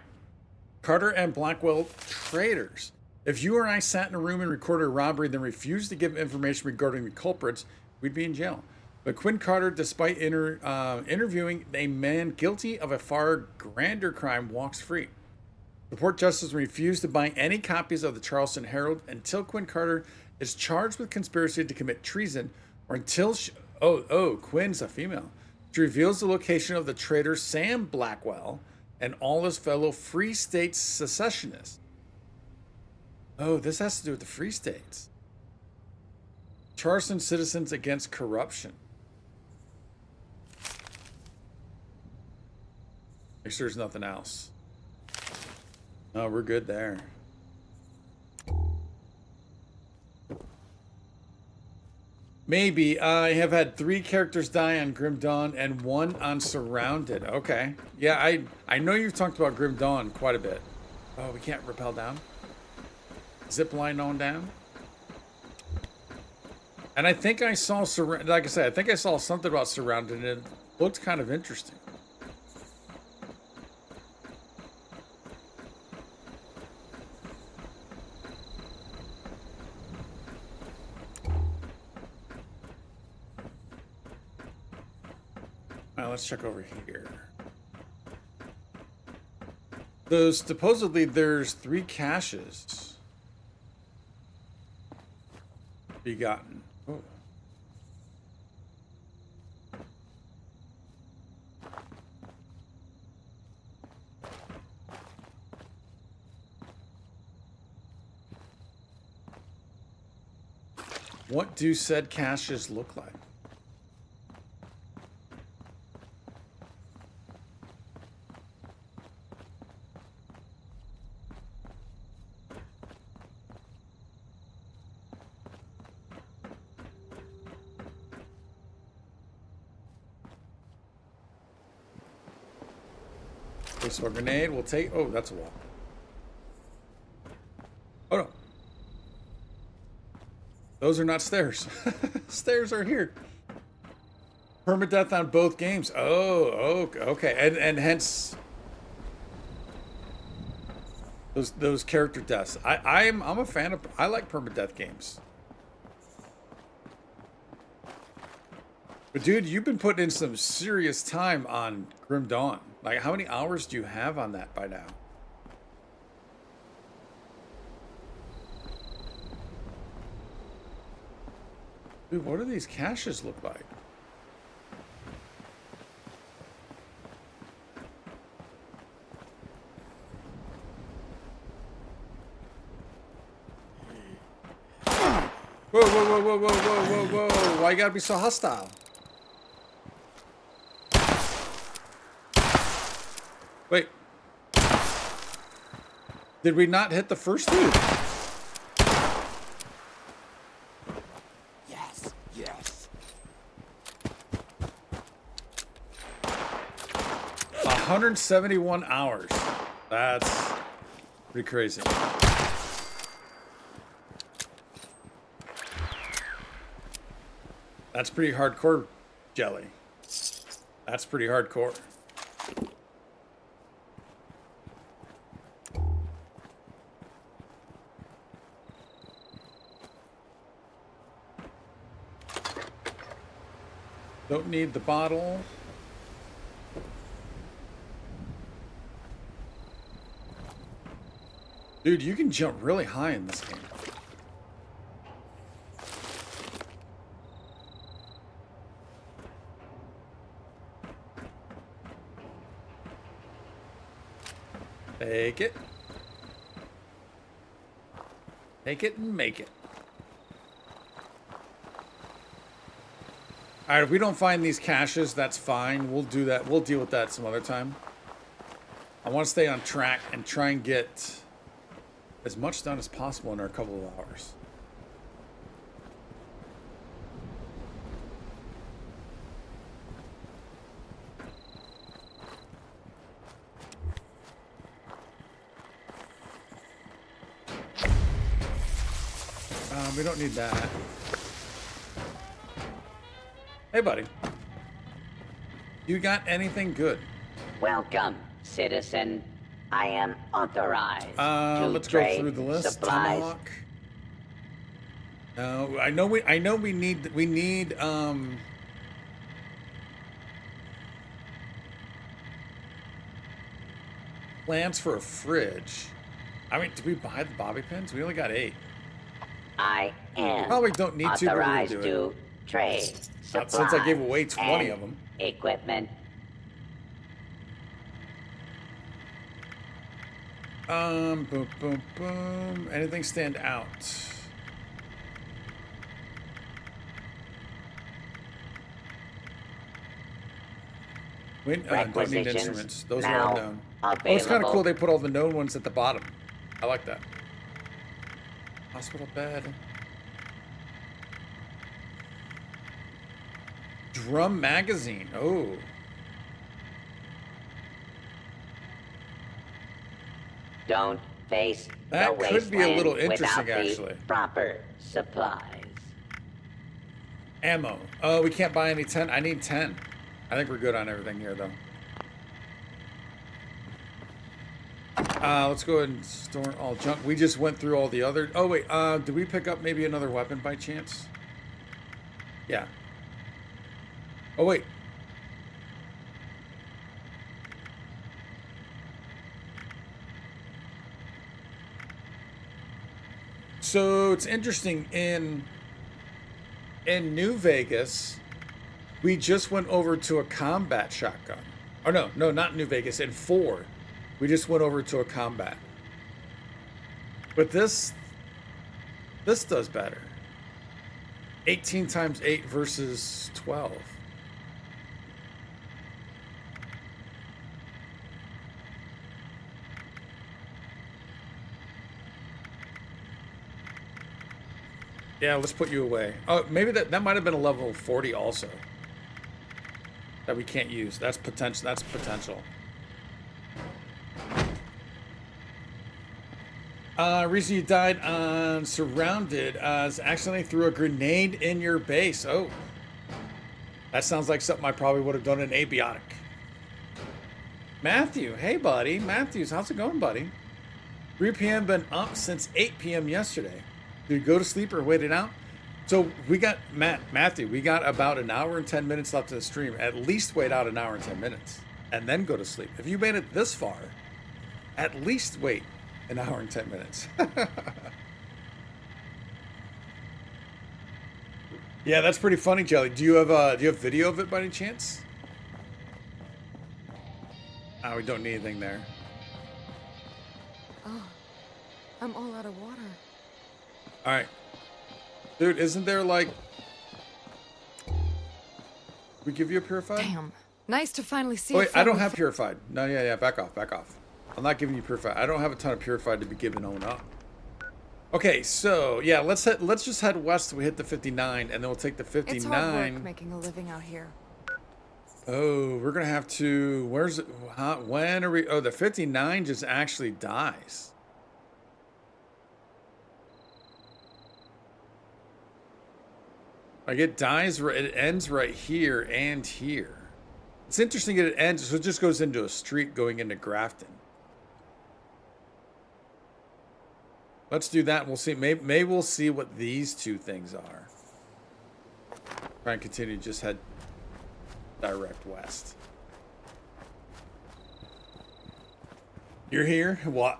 Carter and Blackwell traitors. If you or I sat in a room and recorded a robbery, then refused to give information regarding the culprits, we'd be in jail. But Quinn Carter, despite interviewing a man guilty of a far grander crime, walks free. The Port Justice refused to buy any copies of the Charleston Herald until Quinn Carter is charged with conspiracy to commit treason, or until Quinn's a female. She reveals the location of the traitor Sam Blackwell and all his fellow Free States secessionists. Oh, this has to do with the Free States. Charleston Citizens Against Corruption. Make sure there's nothing else. No, we're good there. Maybe. I have had 3 characters die on Grim Dawn and 1 on Surrounded. Okay. Yeah, I know you've talked about Grim Dawn quite a bit. Oh, we can't rappel down? Zip line on down? And I think I saw, like I said, I think I saw something about Surrounded and it looked kind of interesting. Let's check over here. Supposedly there's 3 caches begotten. Oh. What do said caches look like? So a grenade will take. Oh, that's a wall. Oh no. Those are not stairs. Stairs are here. Permadeath on both games. Oh, okay. And hence those character deaths. I'm a fan of. I like permadeath games. But dude, you've been putting in some serious time on Grim Dawn. Like, how many hours do you have on that by now? Dude, what do these caches look like? Whoa, whoa, whoa, whoa, whoa, whoa, whoa, whoa. Why you gotta be so hostile? Wait. Did we not hit the first 2? Yes, yes. 171 hours. That's pretty crazy. That's pretty hardcore, Jelly. That's pretty hardcore. Don't need the bottle. Dude, you can jump really high in this game. Take it. Take it and make it. All right, if we don't find these caches, that's fine. We'll do that. We'll deal with that some other time. I want to stay on track and try and get as much done as possible in our couple of hours. We don't need that. Hey, buddy. You got anything good? Welcome, citizen. I am authorized to let's go trade through the list. supplies. Tomahawk. No, I know we need plans for a fridge. I mean, did we buy the bobby pins? We only got 8. I am probably don't need to, but we'll authorized do to it. trade supplies Since I gave away 20 and of them. equipment. Boom, boom, boom. Anything stand out? Don't need Requisitions instruments. Those are now all known. Oh, it's kind of available. cool they put all the known ones at the bottom. I like that. Hospital bed. Drum magazine. Oh. Don't face That the could be a little wasteland interesting, without the actually. proper supplies. Ammo. Oh, we can't buy any 10. I need 10. I think we're good on everything here, though. Let's go ahead and store all junk. We just went through all the other... Oh, wait. Did we pick up maybe another weapon by chance? Yeah. Oh, wait. So, it's interesting. In New Vegas, we just went over to a combat shotgun. Oh, no, not New Vegas. In 4, we just went over to a combat. But this does better. 18 times 8 versus 12. Yeah, let's put you away. Oh, maybe that might have been a level 40 also. That we can't use. That's potential. Reason you died on Surrounded is accidentally threw a grenade in your base. Oh. That sounds like something I probably would have done in Abiotic. Matthew, hey buddy. Matthews, how's it going, buddy? 3 p.m. been up since 8 p.m. yesterday. Did you go to sleep or wait it out? So we got, Matthew, we got about an hour and 10 minutes left in the stream. At least wait out an hour and 10 minutes. And then go to sleep. If you made it this far, at least wait an hour and 10 minutes. Yeah, that's pretty funny, Jelly. Do you have video of it by any chance? We don't need anything there. Oh, I'm all out of water. All right. Dude, isn't there like... We give you a purified? Damn. Nice to finally see. Oh, wait, I don't have purified. No, yeah, back off. I'm not giving you purified. I don't have a ton of purified to be giving on up. Okay, so yeah, let's just head west till we hit the 59, and then we'll take the 59. It's hard work making a living out here. Oh, we're gonna have to. Where's it? When are we? Oh, the 59 just actually dies. Like it dies. It ends right here and here. It's interesting that it ends. So it just goes into a street going into Grafton. Let's do that. And we'll see. Maybe we'll see what these two things are. Try and continue. Just head direct west. You're here? What?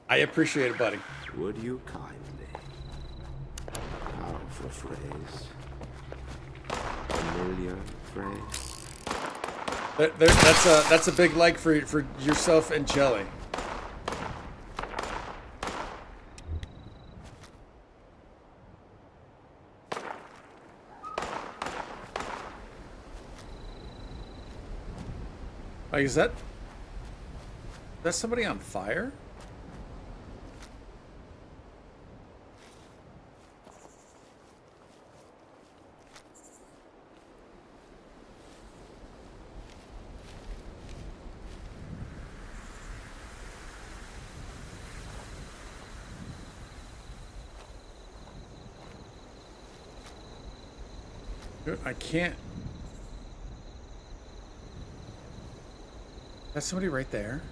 I appreciate it, buddy. Would you kindly? Powerful phrase. Familiar phrase. That's a big like for yourself and Jelly. Like, is that somebody on fire? Dude, I can't. That's somebody right there.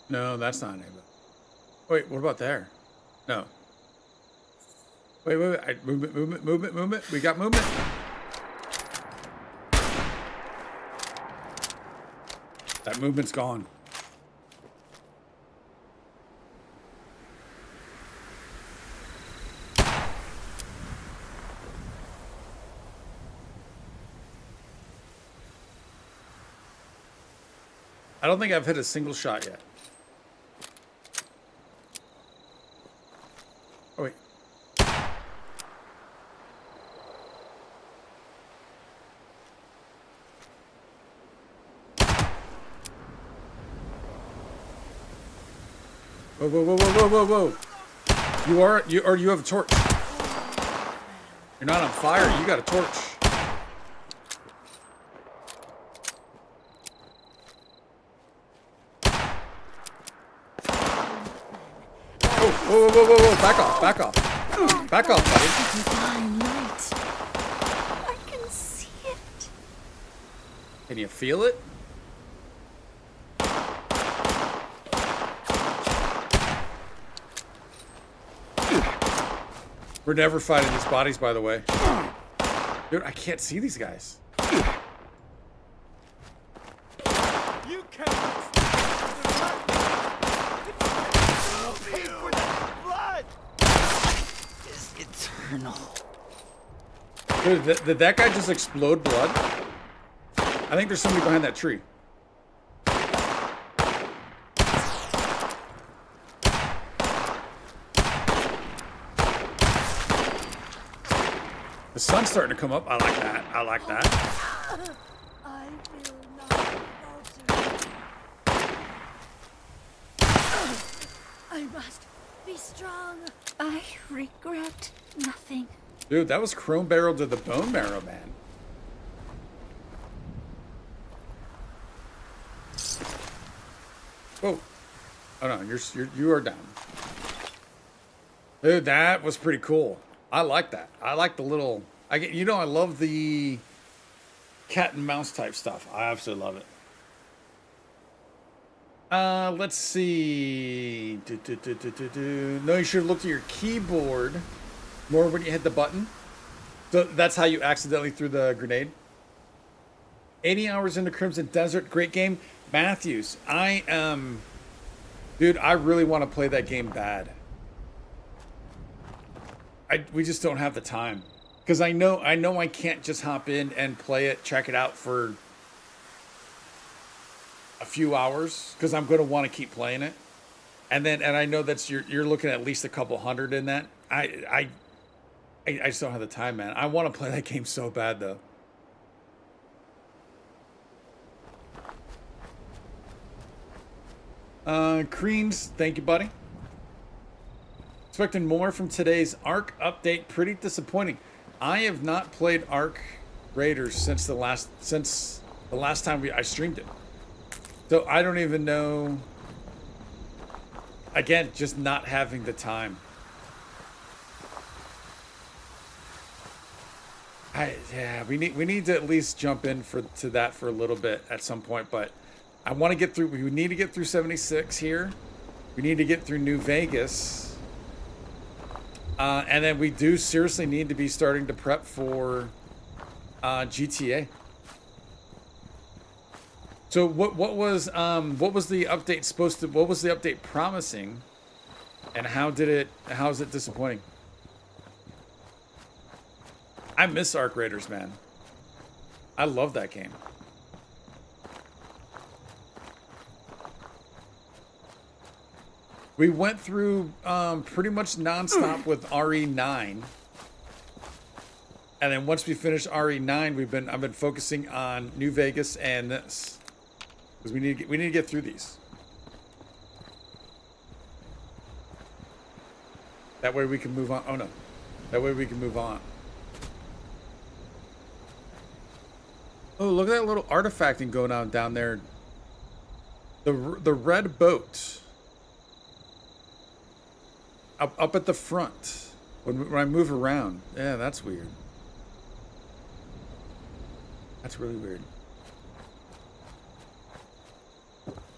No, that's not anybody. Wait, what about there? No. Wait. Movement. We got movement. That movement's gone. I don't think I've hit a single shot yet. Oh, wait. Whoa. You have a torch. You're not on fire, you got a torch. Whoa. Back off, buddy. Divine light. I can see it. Can you feel it? We're never fighting these bodies, by the way. Dude, I can't see these guys. You can't pay for that blood. Is eternal. Dude, did that guy just explode blood? I think there's somebody behind that tree. The sun's starting to come up. I like that. I will not falter. I must be strong. I regret nothing. Dude, that was Chrome Barrel to the Bone Marrow, man. Whoa. Oh no, you are down. Dude, that was pretty cool. I like that. I like the little. I love the cat and mouse type stuff. I absolutely love it. Let's see. No, you should have looked at your keyboard more when you hit the button. So that's how you accidentally threw the grenade. 80 hours into Crimson Desert, great game. Matthews, dude, I really want to play that game bad. We just don't have the time, because I know I can't just hop in and play it, check it out for a few hours, because I'm going to want to keep playing it, and I know that's you're looking at least a couple hundred in that. I just don't have the time, man. I want to play that game so bad though. Creams, thank you, buddy. Expecting more from today's Ark update. Pretty disappointing. I have not played Ark Raiders since the last time I streamed it. So I don't even know. Again, just not having the time. We need to at least jump in to that for a little bit at some point, but I want to get through. We need to get through 76 here. We need to get through New Vegas. And then we do seriously need to be starting to prep for GTA. So what was the update supposed to? What was the update promising? And how is it disappointing? I miss Ark Raiders, man. I love that game. We went through pretty much nonstop with RE9, and then once we finished RE9, I've been focusing on New Vegas and this, because we need to get through these. That way we can move on. Oh no, that way we can move on. Oh, look at that little artifacting going on down there. The red boat. Up at the front. When I move around. Yeah, that's weird. That's really weird.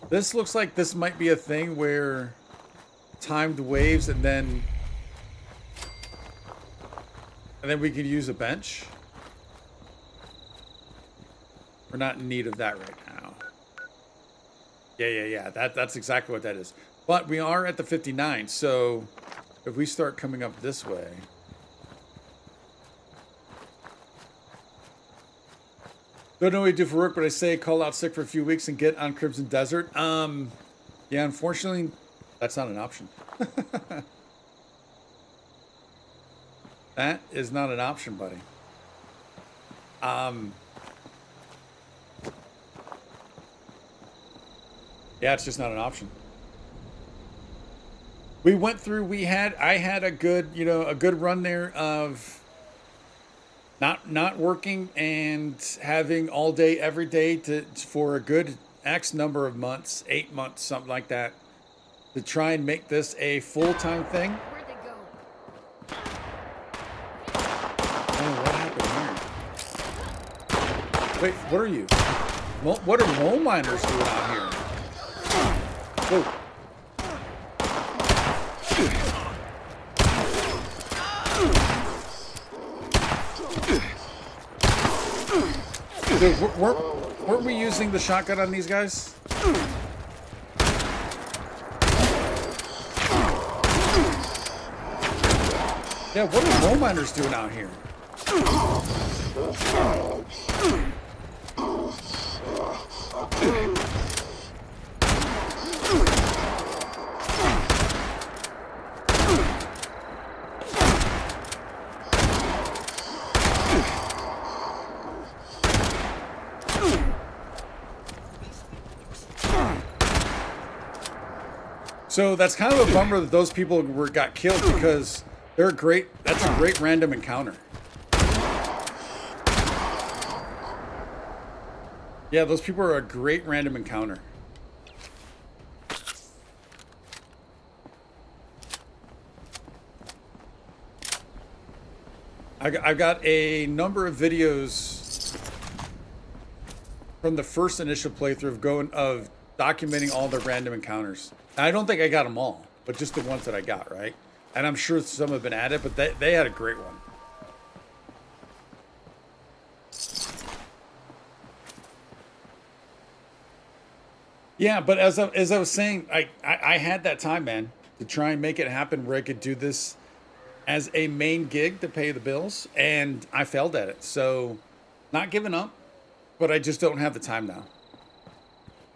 This looks like this might be a thing where timed waves and then we could use a bench. We're not in need of that right now. Yeah. That's exactly what that is. But we are at the 59, so if we start coming up this way. Don't know what you do for work, but I say call out sick for a few weeks and get on Crimson Desert. Yeah, unfortunately, that's not an option. That is not an option, buddy. Yeah, it's just not an option. We went through, I had a good, a good run there of not working and having all day, every day for a good X number of months, 8 months, something like that, to try and make this a full-time thing. Where'd they go? Oh, what happened here? Wait, what are you? What are mole miners doing out here? Whoa. Dude, weren't we using the shotgun on these guys? Yeah, what are mole miners doing out here? So that's kind of a bummer that those people got killed because they're great. That's a great random encounter. Yeah, those people are a great random encounter. I've got a number of videos from the first initial playthrough of documenting all the random encounters. I don't think I got them all, but just the ones that I got, right? And I'm sure some have been added, but they had a great one. Yeah, but as I was saying, I had that time, man, to try and make it happen where I could do this as a main gig to pay the bills, and I failed at it. So, not giving up, but I just don't have the time now.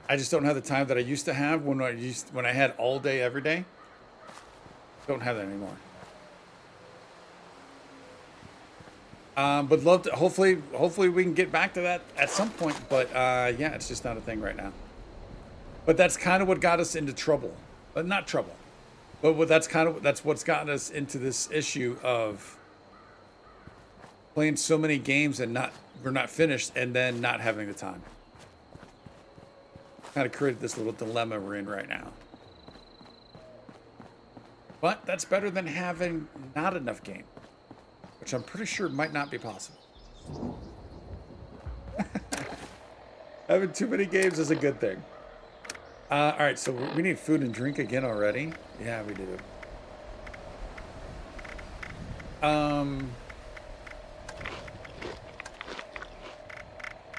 I just don't have the time that I used to have when I had all day, every day. Don't have that anymore. But love to, hopefully we can get back to that at some point. But yeah, it's just not a thing right now. But that's kind of what got us into trouble. But not trouble. But that's what's gotten us into this issue of playing so many games and we're not finished and then not having the time. Kind of created this little dilemma we're in right now. But that's better than having not enough game, which I'm pretty sure might not be possible. Having too many games is a good thing. All right, so we need food and drink again already. Yeah, we do.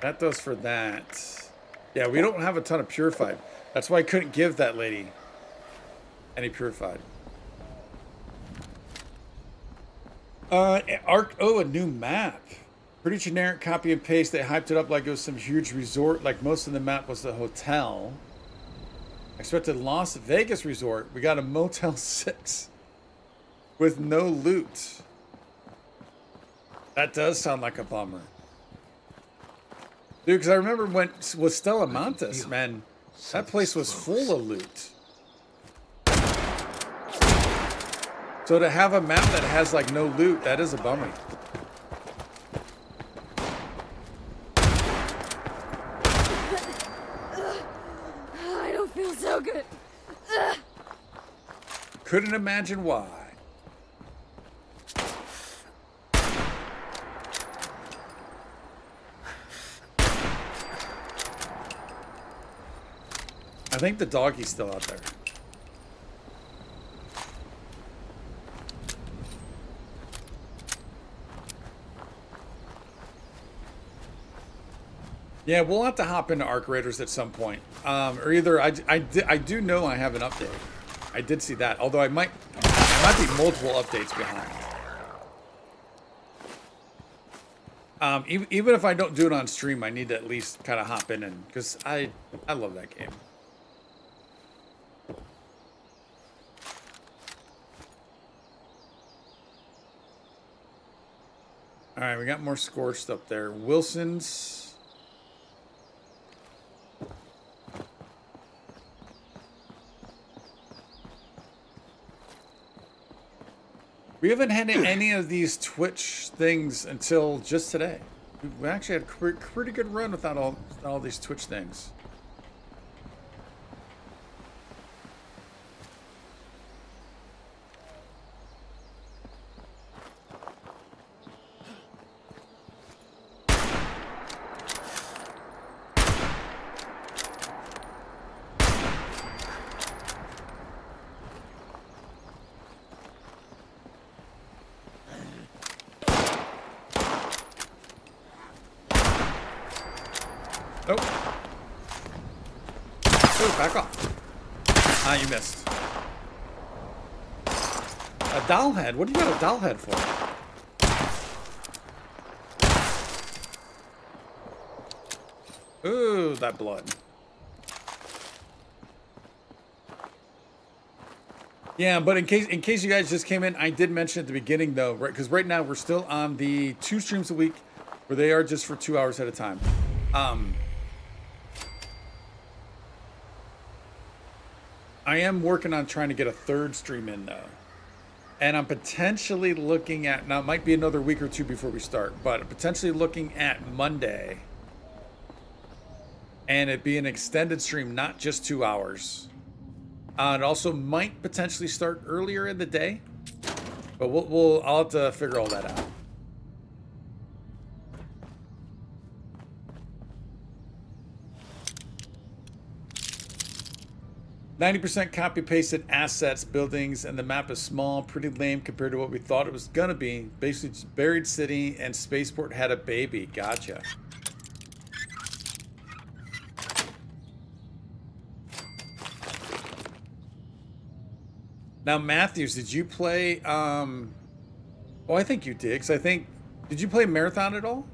That does for that. Yeah, we don't have a ton of purified. That's why I couldn't give that lady any purified. A new map. Pretty generic copy and paste. They hyped it up like it was some huge resort. Like most of the map was the hotel. I expected Las Vegas resort. We got a Motel 6 with no loot. That does sound like a bummer. Dude, because I remember with Stella Montes, man, that place was full of loot. So to have a map that has like no loot, that is a bummer. I don't couldn't imagine why. I think the doggy's still out there. Yeah, we'll have to hop into Arc Raiders at some point. Or either I do know I have an update. I did see that. Although I might be multiple updates behind. Even if I don't do it on stream, I need to at least kind of hop in and because I love that game. All right, we got more Scorched up there. Wilson's. We haven't had any of these Twitch things until just today. We actually had a pretty good run without all these Twitch things. Back off. Ah, you missed. A doll head? What do you got a doll head for? Ooh, that blood. Yeah, but in case you guys just came in, I did mention at the beginning though, right? Because right now we're still on the 2 streams a week where they are just for 2 hours at a time. I am working on trying to get a 3rd stream in though. And I'm potentially looking at, now it might be another week or 2 before we start, but I'm potentially looking at Monday. And it'd be an extended stream, not just 2 hours. It also might potentially start earlier in the day. But I'll have to figure all that out. %, copy-pasted assets, buildings, and the map is small, pretty lame compared to what we thought it was gonna be. Basically, just buried city and spaceport had a baby. Gotcha. Now, Matthews, did you play? Oh, I think you did. Cause did you play Marathon at all?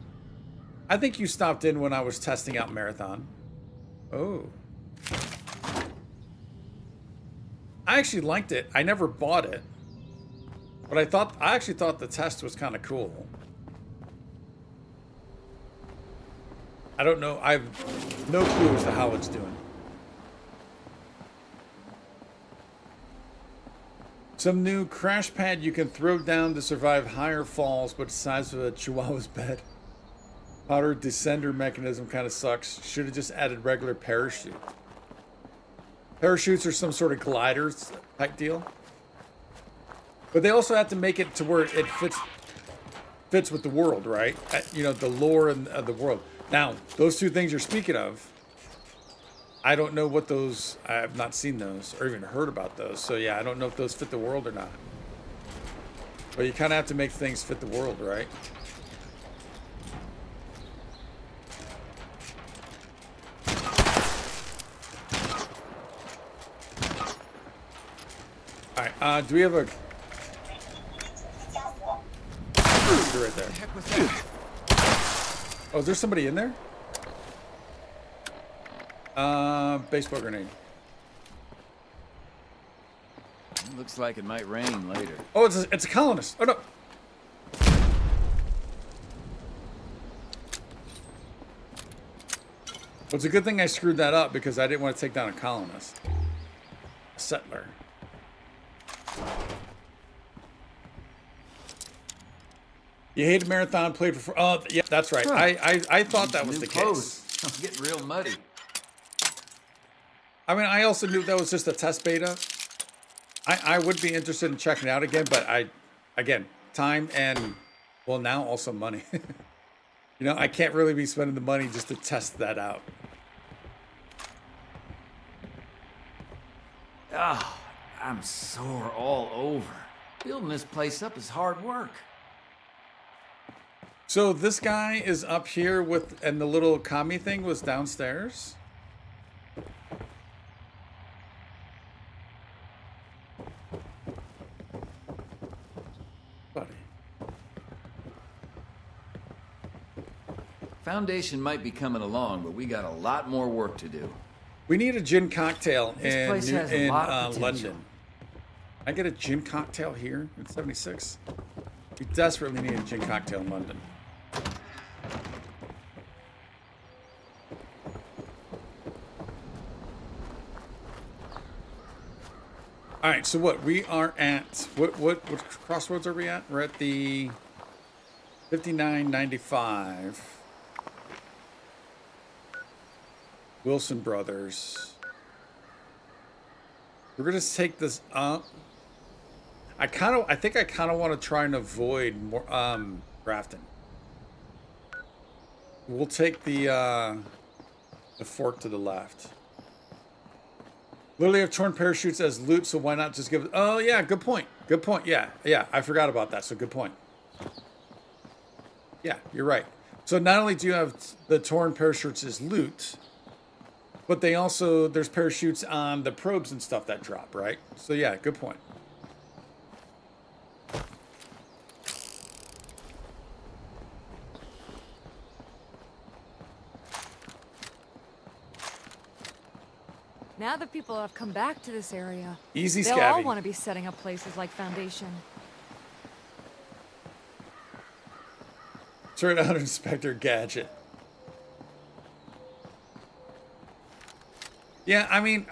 I think you stopped in when I was testing out Marathon. Oh. I actually liked it. I never bought it. But I actually thought the test was kind of cool. I don't know. I have no clue as to how it's doing. Some new crash pad you can throw down to survive higher falls, but the size of a Chihuahua's bed. Powder descender mechanism kind of sucks. Should have just added regular parachute. Parachutes are some sort of gliders type deal. But they also have to make it to where it fits with the world, right? You know, the lore of the world. Now, those 2 things you're speaking of, I don't know what those, I have not seen those or even heard about those. So yeah, I don't know if those fit the world or not. But you kind of have to make things fit the world, right? All right, do we have a... You're right there. Oh, is there somebody in there? Baseball grenade. Looks like it might rain later. Oh, it's a colonist. Oh, no. Well, it's a good thing I screwed that up because I didn't want to take down a colonist. A settler. You hated Marathon, played for... Oh, yeah, that's right. Huh. I thought that was the case. I'm getting real muddy. I mean, I also knew that was just a test beta. I would be interested in checking it out again, but again, time and, well, now also money. You know, I can't really be spending the money just to test that out. Oh, I'm sore all over. Building this place up is hard work. So this guy is up here with, and the little commie thing was downstairs? Buddy. Foundation might be coming along, but we got a lot more work to do. We need a gin cocktail This place has a lot of potential. London. I get a gin cocktail here in 76. We desperately need a gin cocktail in London. All right, so what we are at? What crossroads are we at? We're at the 5995. Wilson Brothers. We're gonna take this up. I think I kind of want to try and avoid more Grafton. We'll take the fork to the left. Literally have torn parachutes as loot, so why not just give it? Oh yeah, good point. Good point. Yeah, I forgot about that. So good point. Yeah, you're right. So not only do you have the torn parachutes as loot, but they also, there's parachutes on the probes and stuff that drop, right? So yeah, good point. Now that people have come back to this area, Easy, they'll Scabby. all want to be setting up places like Foundation. Straight out Inspector Gadget. Yeah, I mean,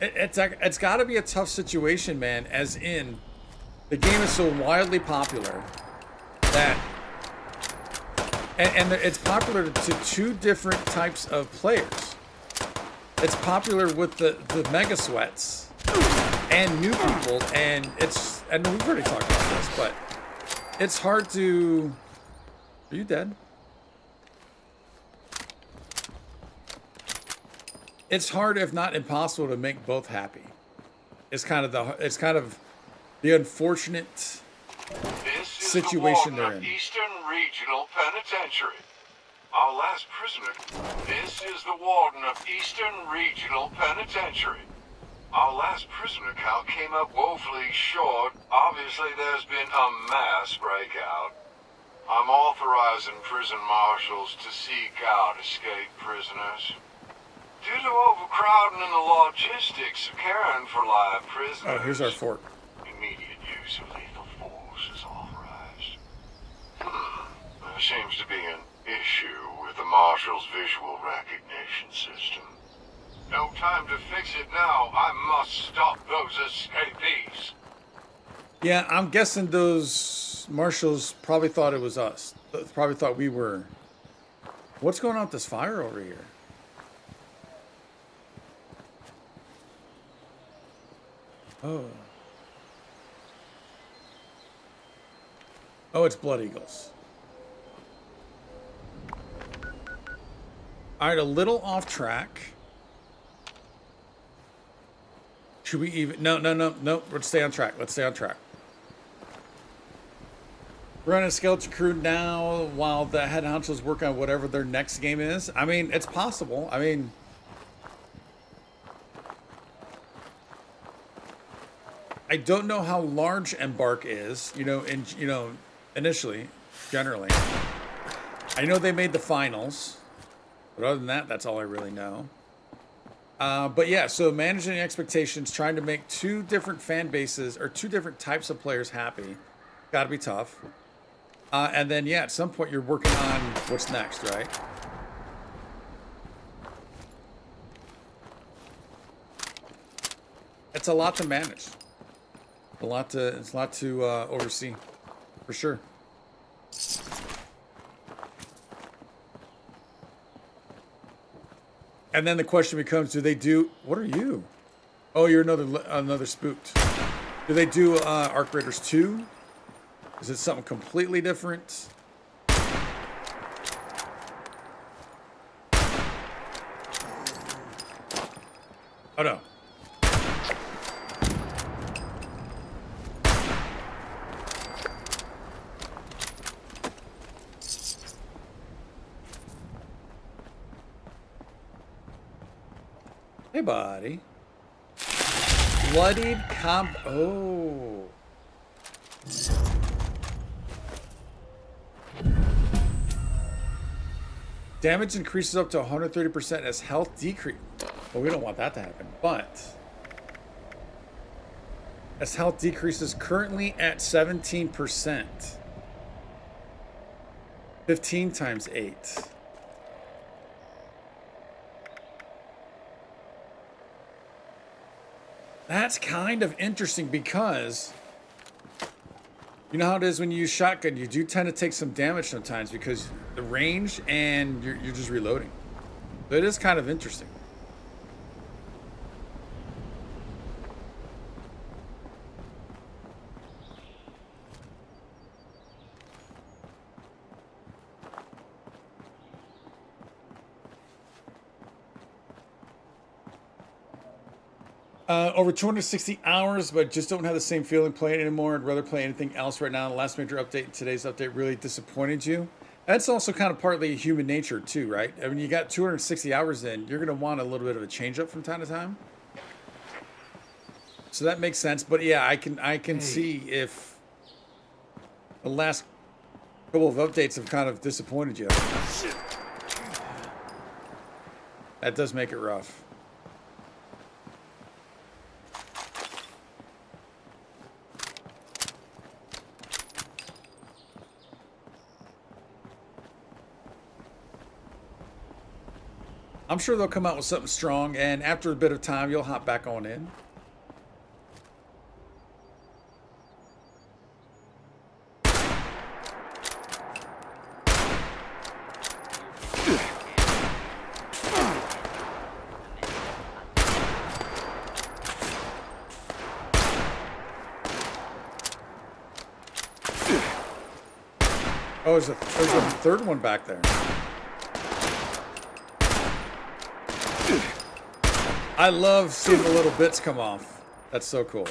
it's got to be a tough situation, man. As in, the game is so wildly popular that, and it's popular to two different types of players. It's popular with the mega sweats and new people, and we've already talked about this, but it's hard to. Are you dead? It's hard, if not impossible, to make both happy. It's kind of the unfortunate situation they're in. Eastern Regional Penitentiary. Our last prisoner. This is the warden of Eastern Regional Penitentiary. Our last prisoner count came up woefully short. Obviously, there's been a mass breakout. I'm authorizing prison marshals to seek out escaped prisoners. Due to overcrowding and the logistics of caring for live prisoners, Oh, here's our fort. immediate use of lethal force is authorized. There seems to be an issue with the marshal's visual recognition system. No time to fix it now. I must stop those escapees. Yeah, I'm guessing those marshals probably thought it was us. Probably thought we were. What's going on with this fire over here? Oh. Oh, it's Blood Eagles. All right, a little off track. Should we even... No. Let's stay on track. Let's stay on track. We're on a skeleton crew now while the head honchos work on whatever their next game is. I mean, it's possible. I mean... I don't know how large Embark is, initially, generally. I know they made the finals, but other than that, that's all I really know. But yeah, so managing expectations, trying to make two different fan bases or two different types of players happy, gotta be tough. And then, yeah, at some point you're working on what's next, right? It's a lot to manage. It's a lot to oversee, for sure. And then the question becomes, what are you? Oh, you're another spooked. Do they do Arc Raiders 2? Is it something completely different? Oh no. Hey, buddy. Bloodied comp. Oh. Damage increases up to 130% as health decrease. Well, we don't want that to happen, but as health decreases currently at 17%. 15 times 8. That's kind of interesting because you know how it is when you use shotgun, you do tend to take some damage sometimes because the range and you're just reloading. So it is kind of interesting. Over 260 hours, but just don't have the same feeling playing anymore. I'd rather play anything else right now. The last major update, today's update, really disappointed you. That's also kind of partly human nature too, right? I mean, you got 260 hours in, you're going to want a little bit of a change up from time to time. So that makes sense. But yeah, I can see if the last couple of updates have kind of disappointed you. That does make it rough. I'm sure they'll come out with something strong, and after a bit of time, you'll hop back on in. Oh, there's a third one back there. I love seeing the little bits come off. That's so cool.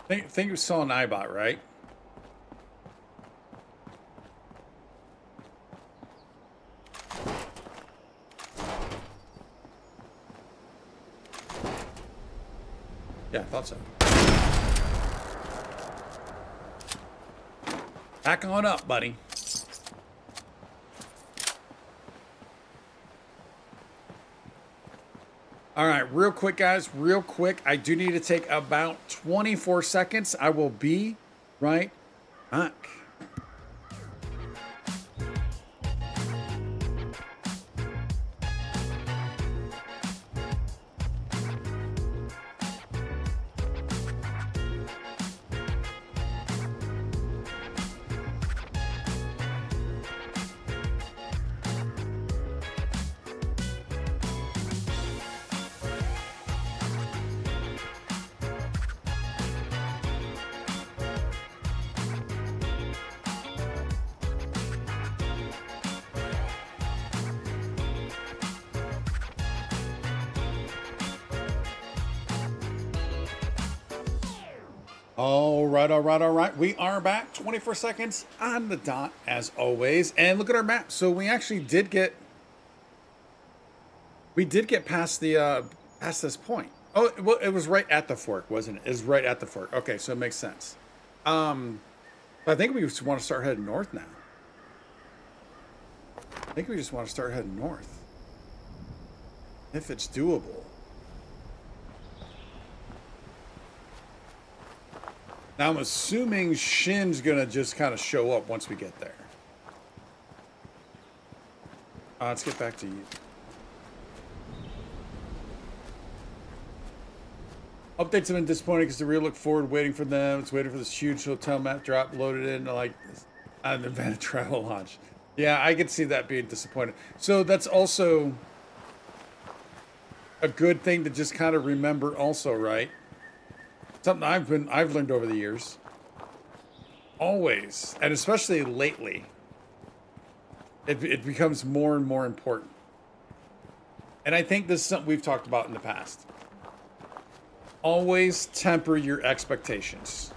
I think you saw an iBot, right? Yeah, I thought so. Back on up, buddy. All right, real quick, guys, real quick. I do need to take about 24 seconds. I will be right back. All right. We are back. 24 seconds on the dot, as always. And look at our map. So we actually did get past the past this point. Oh, well, it was right at the fork, wasn't it? It was right at the fork. Okay, so it makes sense. I think we just want to start heading north now. I think we just want to start heading north. If it's doable. Now, I'm assuming Shin's going to just kind of show up once we get there. Let's get back to you. Updates have been disappointing because the real look forward, waiting for them. It's waiting for this huge hotel map drop loaded in like an event travel launch. Yeah, I could see that being disappointing. So that's also a good thing to just kind of remember also, right? Something I've learned over the years. Always, and especially lately, it becomes more and more important. And I think this is something we've talked about in the past. Always temper your expectations,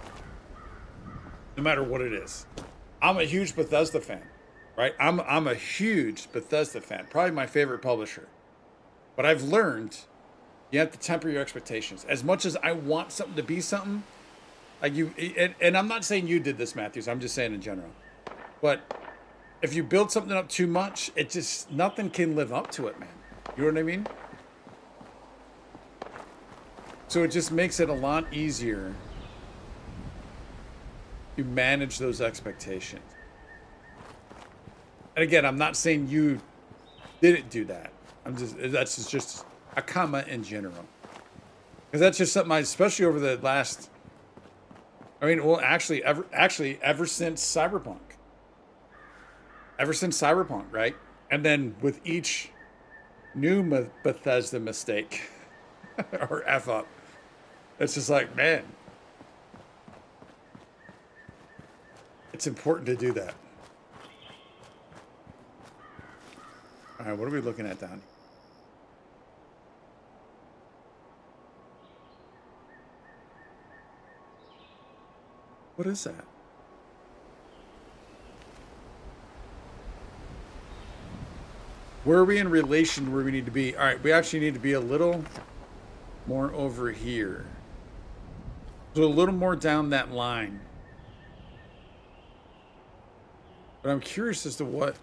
no matter what it is. I'm a huge Bethesda fan, right? I'm a huge Bethesda fan, probably my favorite publisher. But I've learned you have to temper your expectations. As much as I want something to be something, like and I'm not saying you did this, Matthews. I'm just saying in general. But if you build something up too much, it just nothing can live up to it, man. You know what I mean? So it just makes it a lot easier to manage those expectations. And again, I'm not saying you didn't do that. That's just a comment in general. Because that's just something especially over the last, actually ever since Cyberpunk. Ever since Cyberpunk, right? And then with each new Bethesda mistake or F up, it's just like, man, it's important to do that. All right, what are we looking at down here? What is that? Where are we in relation to where we need to be? All right, we actually need to be a little more over here. So a little more down that line. But I'm curious as to what...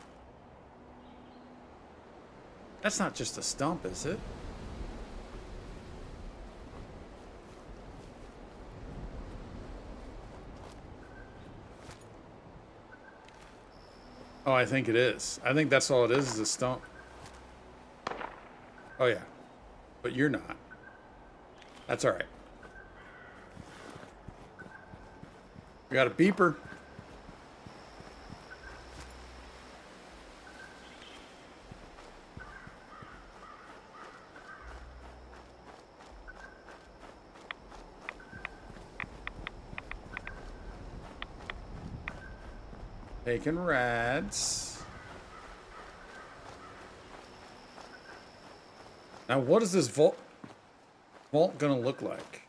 That's not just a stump, is it? Oh, I think it is. I think that's all it is a stump. Oh, yeah. But you're not. That's all right. We got a beeper. Taking rads. Now, what is this vault gonna look like?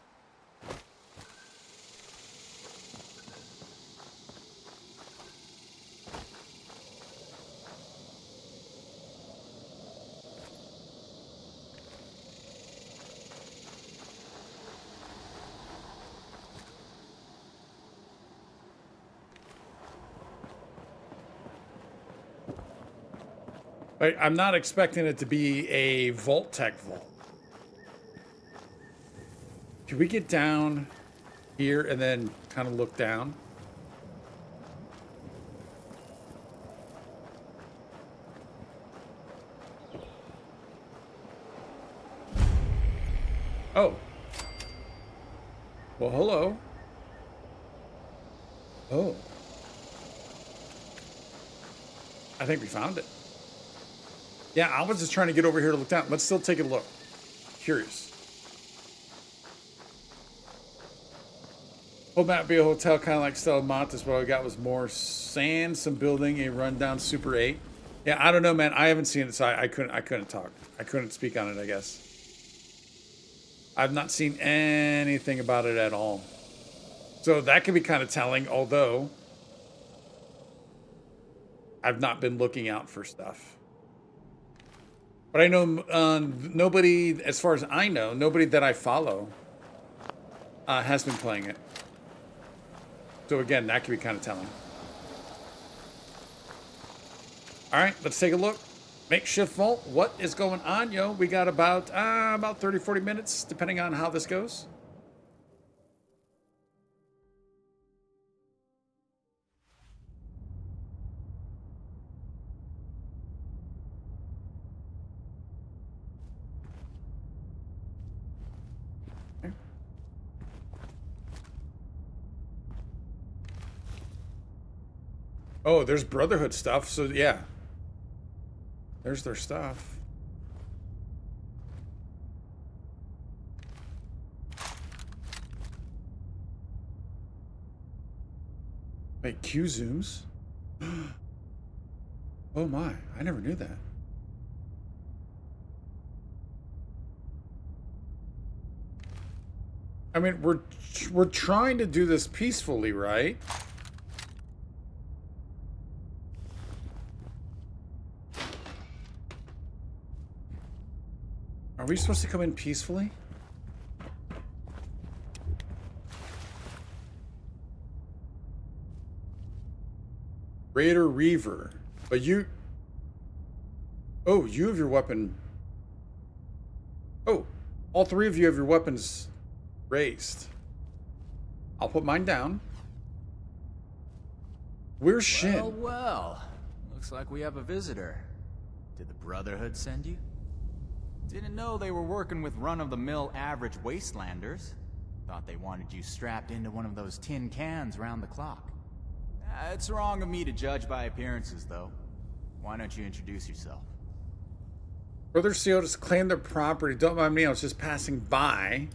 I'm not expecting it to be a Vault Tech vault. Can we get down here and then kind of look down? Oh. Well, hello. Oh. I think we found it. Yeah, I was just trying to get over here to look down. Let's still take a look. Curious. Will that be a hotel kind of like Stella Montes? What I got was more sand, some building, a rundown Super 8. Yeah, I don't know, man. I haven't seen it, so I couldn't talk. I couldn't speak on it, I guess. I've not seen anything about it at all. So that could be kind of telling, although I've not been looking out for stuff. But I know nobody, as far as I know, nobody that I follow has been playing it. So again, that could be kind of telling. All right, let's take a look. Makeshift vault. What is going on, yo? We got about 30, 40 minutes, depending on how this goes. Oh, there's Brotherhood stuff, so yeah. There's their stuff. Wait, Q zooms? Oh my, I never knew that. I mean, we're trying to do this peacefully, right? Are we supposed to come in peacefully? Raider Reaver. But you... Oh, you have your weapon... Oh, all three of you have your weapons raised. I'll put mine down. Where's Shin? Well, well. Looks like we have a visitor. Did the Brotherhood send you? Didn't know they were working with run-of-the-mill average wastelanders. Thought they wanted you strapped into one of those tin cans round the clock. It's wrong of me to judge by appearances, though. Why don't you introduce yourself? Brother CO just claimed their property. Don't mind me, I was just passing by.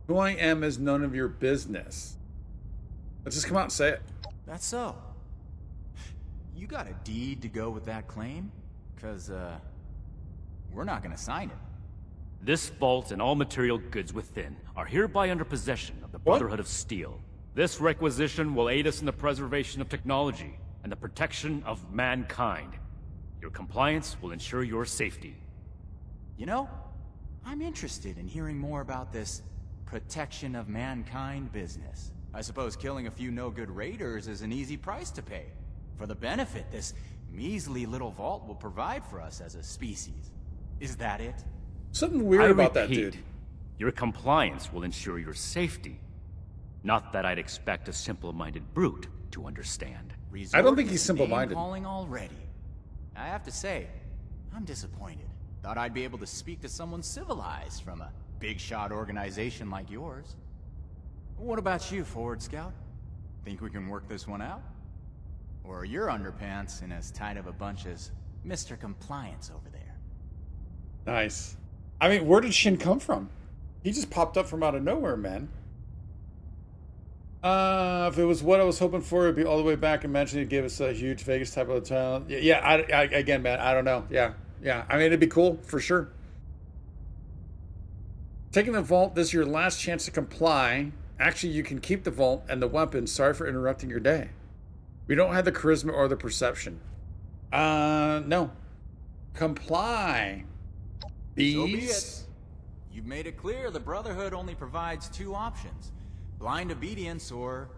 Who I am is none of your business. Let's just come out and say it. That's so. You got a deed to go with that claim? 'Cause, we're not gonna sign it. This vault and all material goods within are hereby under possession of the Brotherhood of Steel. This requisition will aid us in the preservation of technology and the protection of mankind. Your compliance will ensure your safety. You know, I'm interested in hearing more about this protection of mankind business. I suppose killing a few no-good raiders is an easy price to pay for the benefit this measly little vault will provide for us as a species. Is that it? Something weird about that dude. Your compliance will ensure your safety. Not that I'd expect a simple-minded brute to understand. I don't think he's simple-minded. Calling already. I have to say, I'm disappointed. Thought I'd be able to speak to someone civilized from a big-shot organization like yours. What about you, Forward Scout? Think we can work this one out? Or are your underpants in as tight of a bunch as Mr. Compliance over there? Nice. I mean, where did Shin come from? He just popped up from out of nowhere, man. If it was what I was hoping for, it'd be all the way back and mention he'd give us a huge Vegas type of hotel. Yeah, again, man, I don't know. Yeah. I mean, it'd be cool, for sure. Taking the vault, this is your last chance to comply. Actually, you can keep the vault and the weapon. Sorry for interrupting your day. We don't have the charisma or the perception. No. Comply. Bees. So be it. You've made it clear the Brotherhood only provides two options. Blind obedience or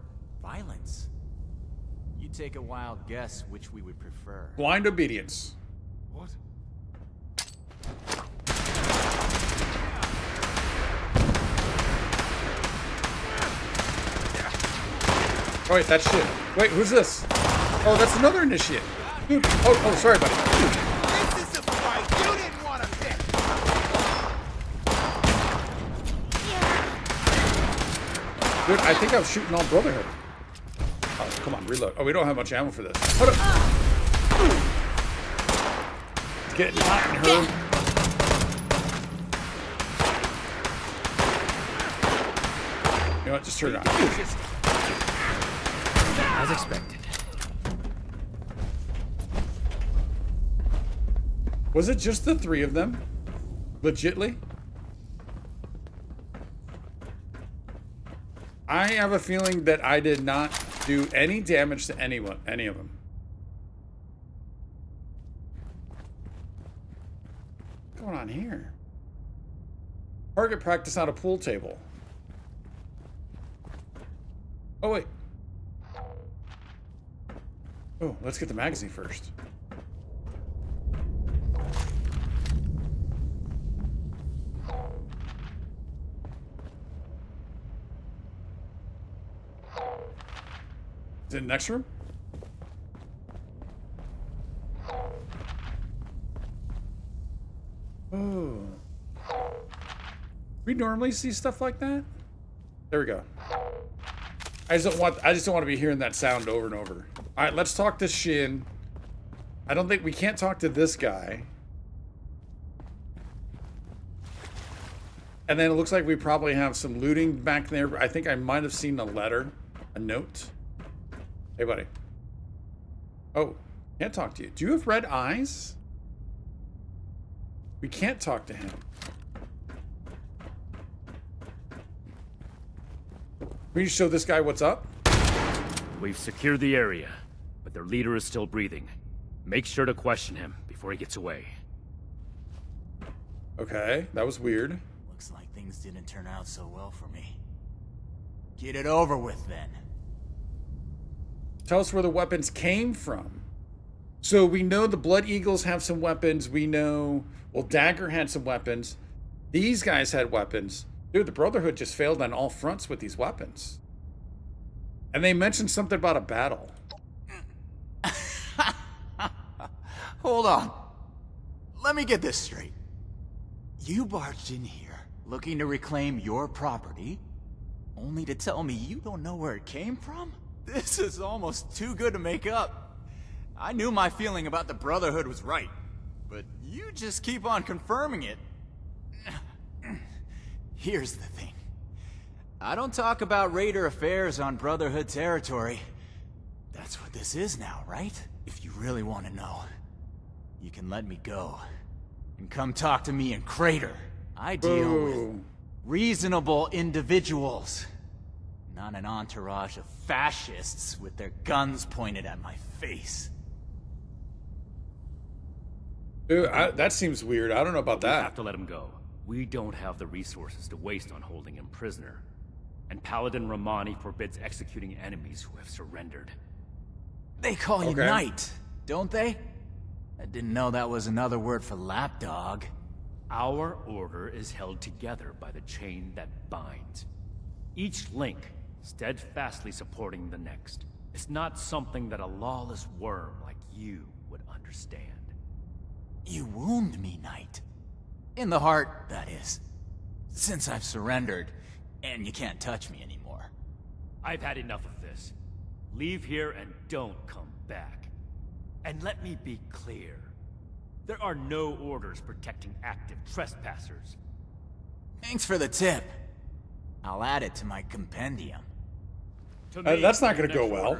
violence. You take a wild guess which we would prefer. Blind obedience. What? Oh wait, that's shit. Wait, who's this? Oh, that's another initiate. Dude. Oh, sorry, buddy. This is a fight you didn't want to pick. Dude, I think I was shooting all Brotherhood. Oh, come on, reload. Oh, we don't have much ammo for this. Hold up. It's getting hot in her. You know what? Just turn it on. As expected. Was it just the three of them? Legitly? I have a feeling that I did not do any damage to any of them. What's going on here? Target practice on a pool table. Oh, wait. Oh, let's get the magazine first. Is it in the next room? Oh. We normally see stuff like that? There we go. I just don't want to be hearing that sound over and over. All right, let's talk to Shin. I don't think we can't talk to this guy. And then it looks like we probably have some looting back there. I think I might have seen a letter, a note. Hey, buddy. Oh, can't talk to you. Do you have red eyes? We can't talk to him. Can you show this guy what's up? We've secured the area, but their leader is still breathing. Make sure to question him before he gets away. Okay, that was weird. Looks like things didn't turn out so well for me. Get it over with, then. Tell us where the weapons came from. So we know the Blood Eagles have some weapons. We know, well, Dagger had some weapons. These guys had weapons. Dude, the Brotherhood just failed on all fronts with these weapons. And they mentioned something about a battle. Hold on. Let me get this straight. You barged in here, looking to reclaim your property, only to tell me you don't know where it came from? This is almost too good to make up. I knew my feeling about the Brotherhood was right, but you just keep on confirming it. Here's the thing. I don't talk about Raider affairs on Brotherhood territory. That's what this is now, right? If you really want to know, you can let me go. And come talk to me in Crater. I deal with reasonable individuals. Not an entourage of fascists with their guns pointed at my face. Dude, that seems weird. I don't know about that. We have to let him go. We don't have the resources to waste on holding him prisoner. And Paladin Romani forbids executing enemies who have surrendered. They call you Knight, don't they? I didn't know that was another word for lapdog. Our order is held together by the chain that binds. Each link steadfastly supporting the next. It's not something that a lawless worm like you would understand. You wound me, Knight. In the heart, that is. Since I've surrendered, and you can't touch me anymore. I've had enough of this. Leave here and don't come back. And let me be clear. There are no orders protecting active trespassers. Thanks for the tip. I'll add it to my compendium. That's not going to go well.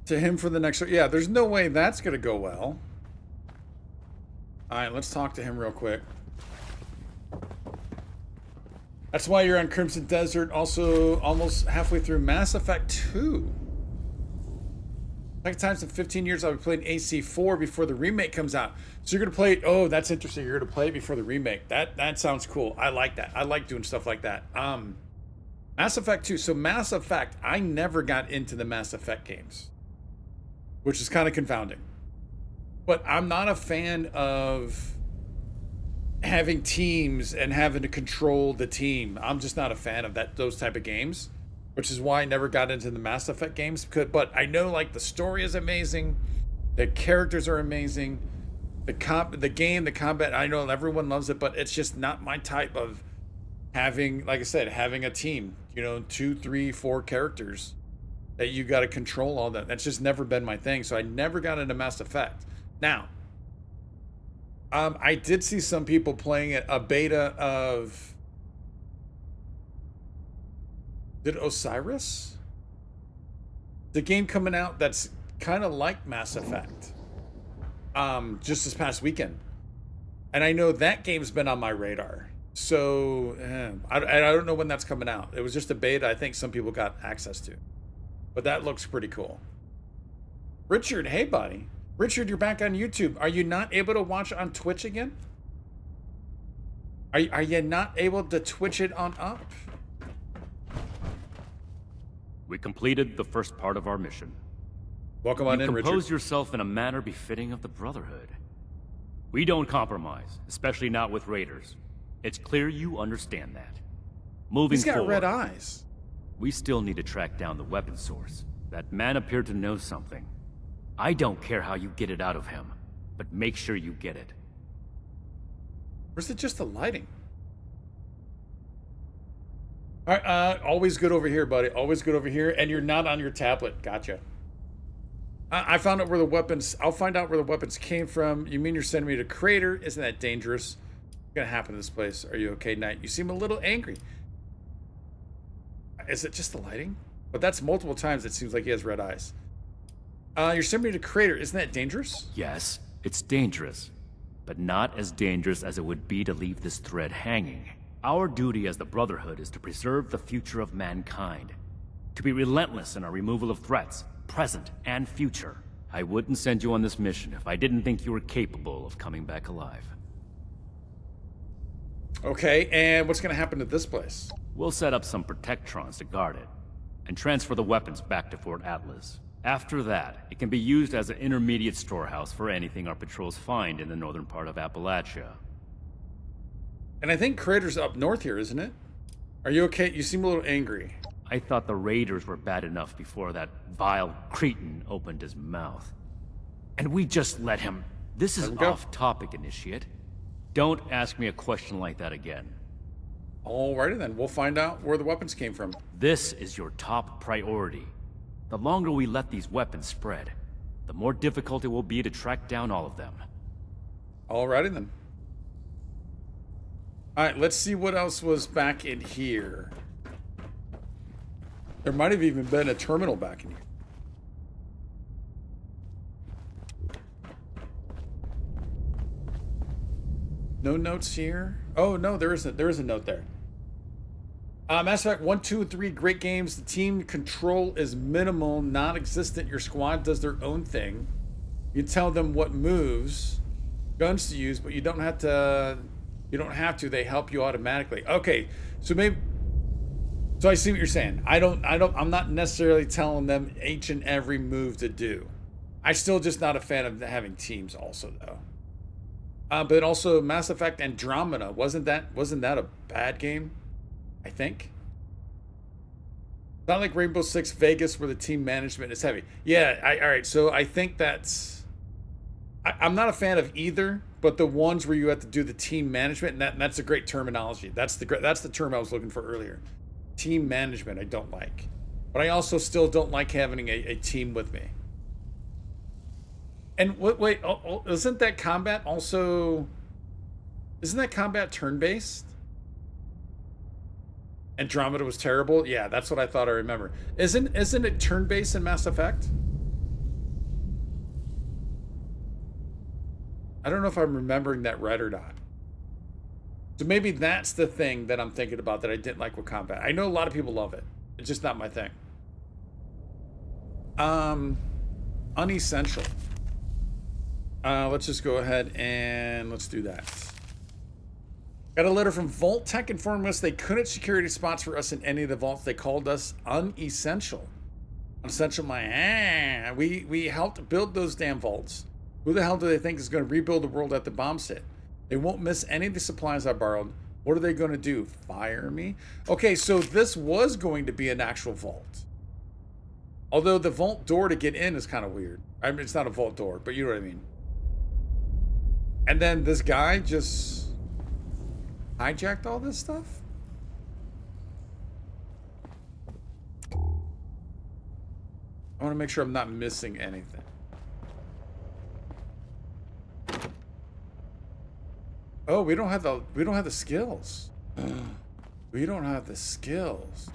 To him for the next... Yeah, there's no way that's going to go well. Alright, let's talk to him real quick. That's why you're on Crimson Desert, also almost halfway through Mass Effect 2. Second time in 15 years I've been playing AC4 before the remake comes out. So you're going to play it... Oh, that's interesting. You're going to play it before the remake. That sounds cool. I like that. I like doing stuff like that. Mass Effect 2. So Mass Effect, I never got into the Mass Effect games, which is kind of confounding. But I'm not a fan of having teams and having to control the team. I'm just not a fan of those type of games, which is why I never got into the Mass Effect games. But I know, like, the story is amazing, the characters are amazing, the combat. I know everyone loves it, but it's just not my type of having, like I said, having a team. 2, 3, 4 characters that you got to control all that. That's just never been my thing. So I never got into Mass Effect. Now, I did see some people playing a beta of... Did Osiris? The game coming out that's kind of like Mass Effect. Just this past weekend. And I know that game's been on my radar. So, I don't know when that's coming out. It was just a beta I think some people got access to. But that looks pretty cool. Richard, hey buddy. Richard, you're back on YouTube. Are you not able to watch on Twitch again? Are you not able to Twitch it on up? We completed the first part of our mission. Welcome on in, Richard. Compose yourself in a manner befitting of the Brotherhood. We don't compromise, especially not with raiders. It's clear you understand that. Moving forward... He's got red eyes. We still need to track down the weapon source. That man appeared to know something. I don't care how you get it out of him, but make sure you get it. Or is it just the lighting? All right, always good over here, buddy. Always good over here. And you're not on your tablet. Gotcha. I found out where the weapons... I'll find out where the weapons came from. You mean you're sending me to Crater? Isn't that dangerous? What's going to happen in this place? Are you okay, Knight? You seem a little angry. Is it just the lighting? But that's multiple times it seems like he has red eyes. You're sending me to Crater. Isn't that dangerous? Yes, it's dangerous. But not as dangerous as it would be to leave this thread hanging. Our duty as the Brotherhood is to preserve the future of mankind. To be relentless in our removal of threats, present and future. I wouldn't send you on this mission if I didn't think you were capable of coming back alive. Okay, and what's going to happen to this place? We'll set up some protectrons to guard it, and transfer the weapons back to Fort Atlas. After that, it can be used as an intermediate storehouse for anything our patrols find in the northern part of Appalachia. And I think Crater's up north here, isn't it? Are you okay? You seem a little angry. I thought the raiders were bad enough before that vile cretin opened his mouth. And we just let him... This is off-topic, Initiate. Don't ask me a question like that again. Alrighty then, we'll find out where the weapons came from. This is your top priority. The longer we let these weapons spread, the more difficult it will be to track down all of them. Alrighty then. Alright, let's see what else was back in here. There might have even been a terminal back in here. No notes here? Oh no, there is a note there. Mass Effect 1, 2, and 3, great games. The team control is minimal, non-existent. Your squad does their own thing. You tell them what moves, guns to use, but you don't have to. You don't have to. They help you automatically. Okay, so maybe. So I see what you're saying. I'm not necessarily telling them each and every move to do. I'm still just not a fan of having teams. Also, though. But also Mass Effect Andromeda wasn't that a bad game? I think. Not like Rainbow Six Vegas where the team management is heavy. Yeah, all right. So I think that's... I'm not a fan of either, but the ones where you have to do the team management, and that's a great terminology. That's the term I was looking for earlier. Team management I don't like. But I also still don't like having a team with me. And wait, isn't that combat also... Isn't that combat turn-based? Andromeda was terrible? Yeah, that's what I thought I remember. Isn't it turn-based in Mass Effect? I don't know if I'm remembering that right or not. So maybe that's the thing that I'm thinking about that I didn't like with combat. I know a lot of people love it. It's just not my thing. Unessential. Let's just go ahead and let's do that. Got a letter from Vault Tech informing us they couldn't security spots for us in any of the vaults. They called us unessential. Unessential, we helped build those damn vaults. Who the hell do they think is going to rebuild the world at the bombs hit? They won't miss any of the supplies I borrowed. What are they going to do? Fire me? Okay, so this was going to be an actual vault. Although the vault door to get in is kind of weird. I mean, it's not a vault door, but you know what I mean. And then this guy just hijacked all this stuff? I want to make sure I'm not missing anything. Oh, we don't have the skills. We don't have the skills.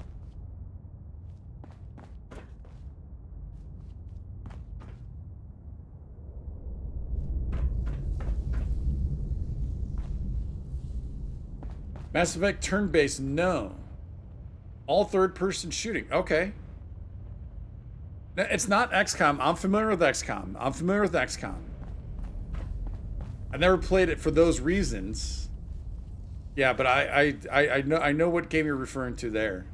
Mass Effect turn-based, no. All third-person shooting, okay. It's not XCOM. I'm familiar with XCOM. I never played it for those reasons. Yeah, but I know what game you're referring to there.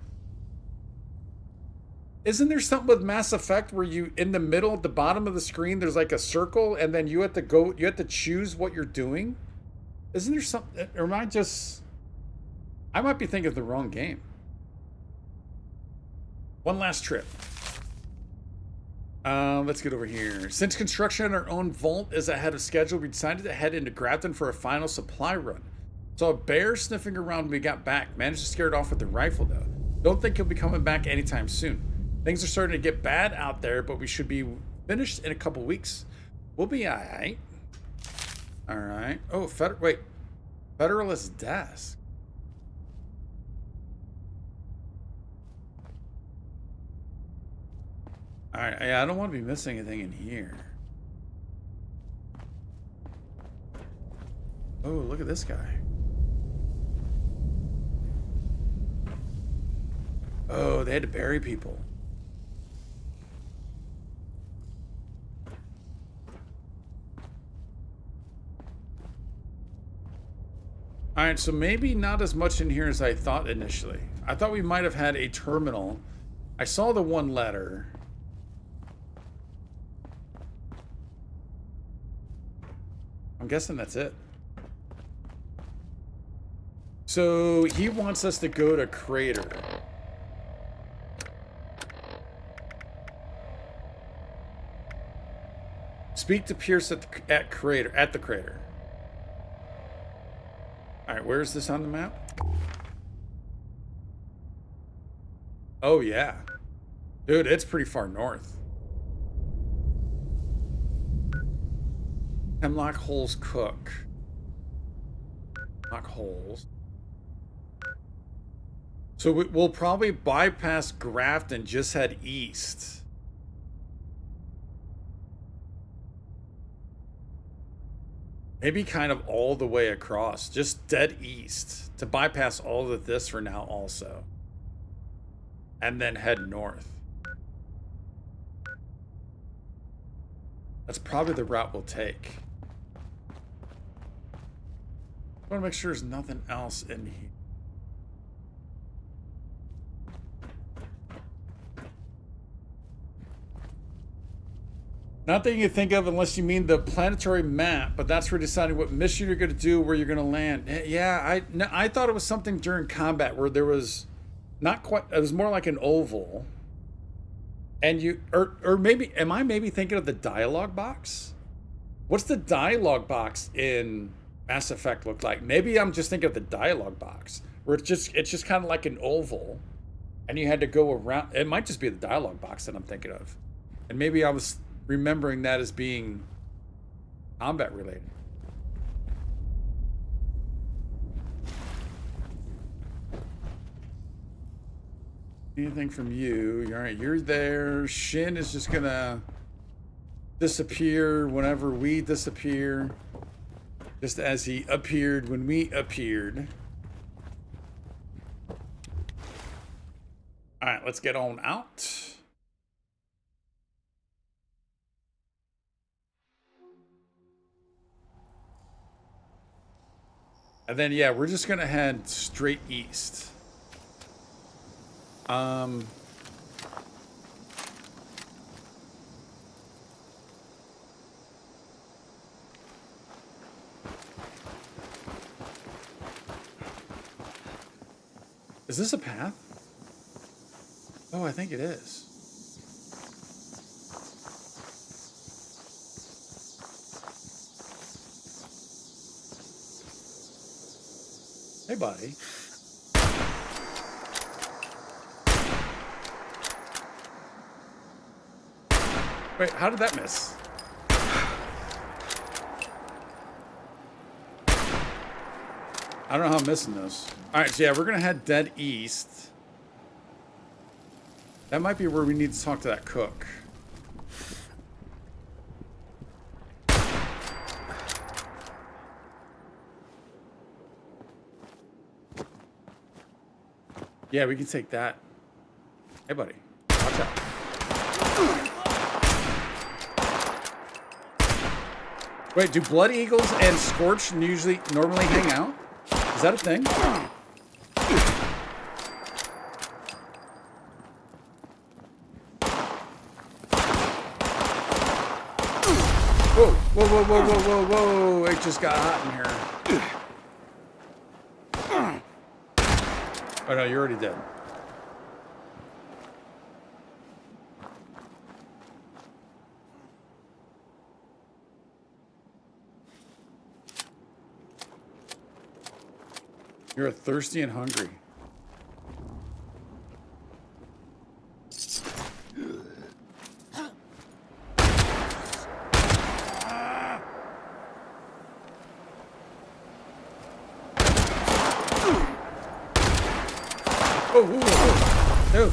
Isn't there something with Mass Effect where you in the middle at the bottom of the screen there's like a circle and then you have to choose what you're doing? Isn't there something, or I might be thinking of the wrong game. One last trip. Let's get over here. Since construction on our own vault is ahead of schedule, we decided to head into Grafton for a final supply run. Saw a bear sniffing around when we got back. Managed to scare it off with the rifle, though. Don't think he'll be coming back anytime soon. Things are starting to get bad out there, but we should be finished in a couple weeks. We'll be alright. Alright. Oh, wait. Federalist desk. Alright, I don't want to be missing anything in here. Oh, look at this guy. Oh, they had to bury people. Alright, so maybe not as much in here as I thought initially. I thought we might have had a terminal. I saw the one letter. I'm guessing that's it. So he wants us to go to Crater. Speak to Pierce at the crater. All right, where is this on the map? Oh yeah, dude, it's pretty far north. Hemlock Holes Cook. Hemlock Holes. So we'll probably bypass Graft and just head east. Maybe kind of all the way across, just dead east, to bypass all of this for now also. And then head north. That's probably the route we'll take. I want to make sure there's nothing else in here. Not that you can think of unless you mean the planetary map, but that's for deciding what mission you're going to do, where you're going to land. Yeah, I thought it was something during combat where there was not quite, it was more like an oval. And you, or maybe, am I maybe thinking of the dialogue box? What's the dialogue box in Mass Effect look like? Maybe I'm just thinking of the dialogue box where it's just kind of like an oval and you had to go around. It might just be the dialogue box that I'm thinking of. And maybe I was remembering that as being combat related. Anything from you? All right, you're there. Shin is just gonna disappear whenever we disappear, just as he appeared when we appeared. All right, let's get on out. And then, yeah, we're just gonna head straight east. Is this a path? Oh, I think it is. Hey, buddy. Wait, how did that miss? I don't know how I'm missing those. Alright, so yeah, we're gonna head dead east. That might be where we need to talk to that cook. Yeah, we can take that. Hey, buddy. Watch out. Wait, do Blood Eagles and Scorch normally hang out? Is that a thing? Whoa, whoa, whoa, whoa, whoa, whoa, whoa. It just got hot in here. Oh no, you're already dead. You're thirsty and hungry. Oh, dude.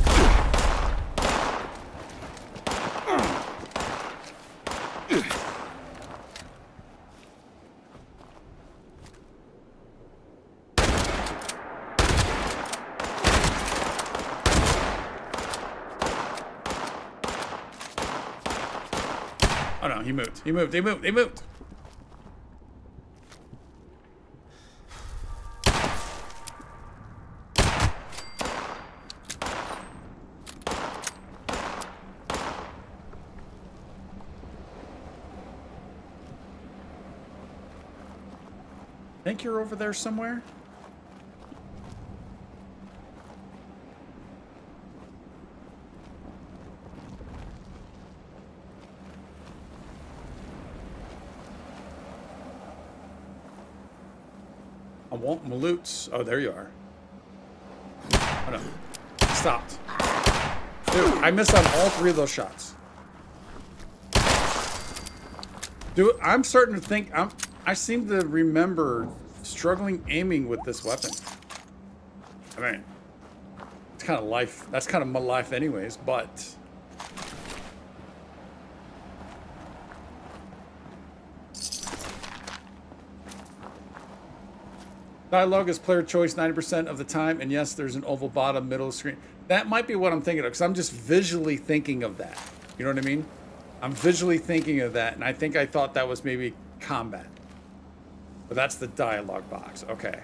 Oh no, he moved. He moved. He moved. He moved. Think you're over there somewhere? I want my loots. Oh, there you are. Oh no. Stopped. Dude, I missed on all three of those shots. Dude, I'm starting to think I seem to remember struggling aiming with this weapon. I mean, it's kind of life. That's kind of my life anyways, but dialogue is player choice 90% of the time, and yes, there's an oval bottom, middle screen. That might be what I'm thinking of, because I'm just visually thinking of that. You know what I mean? I'm visually thinking of that, and I think I thought that was maybe combat. But that's the dialogue box. Okay.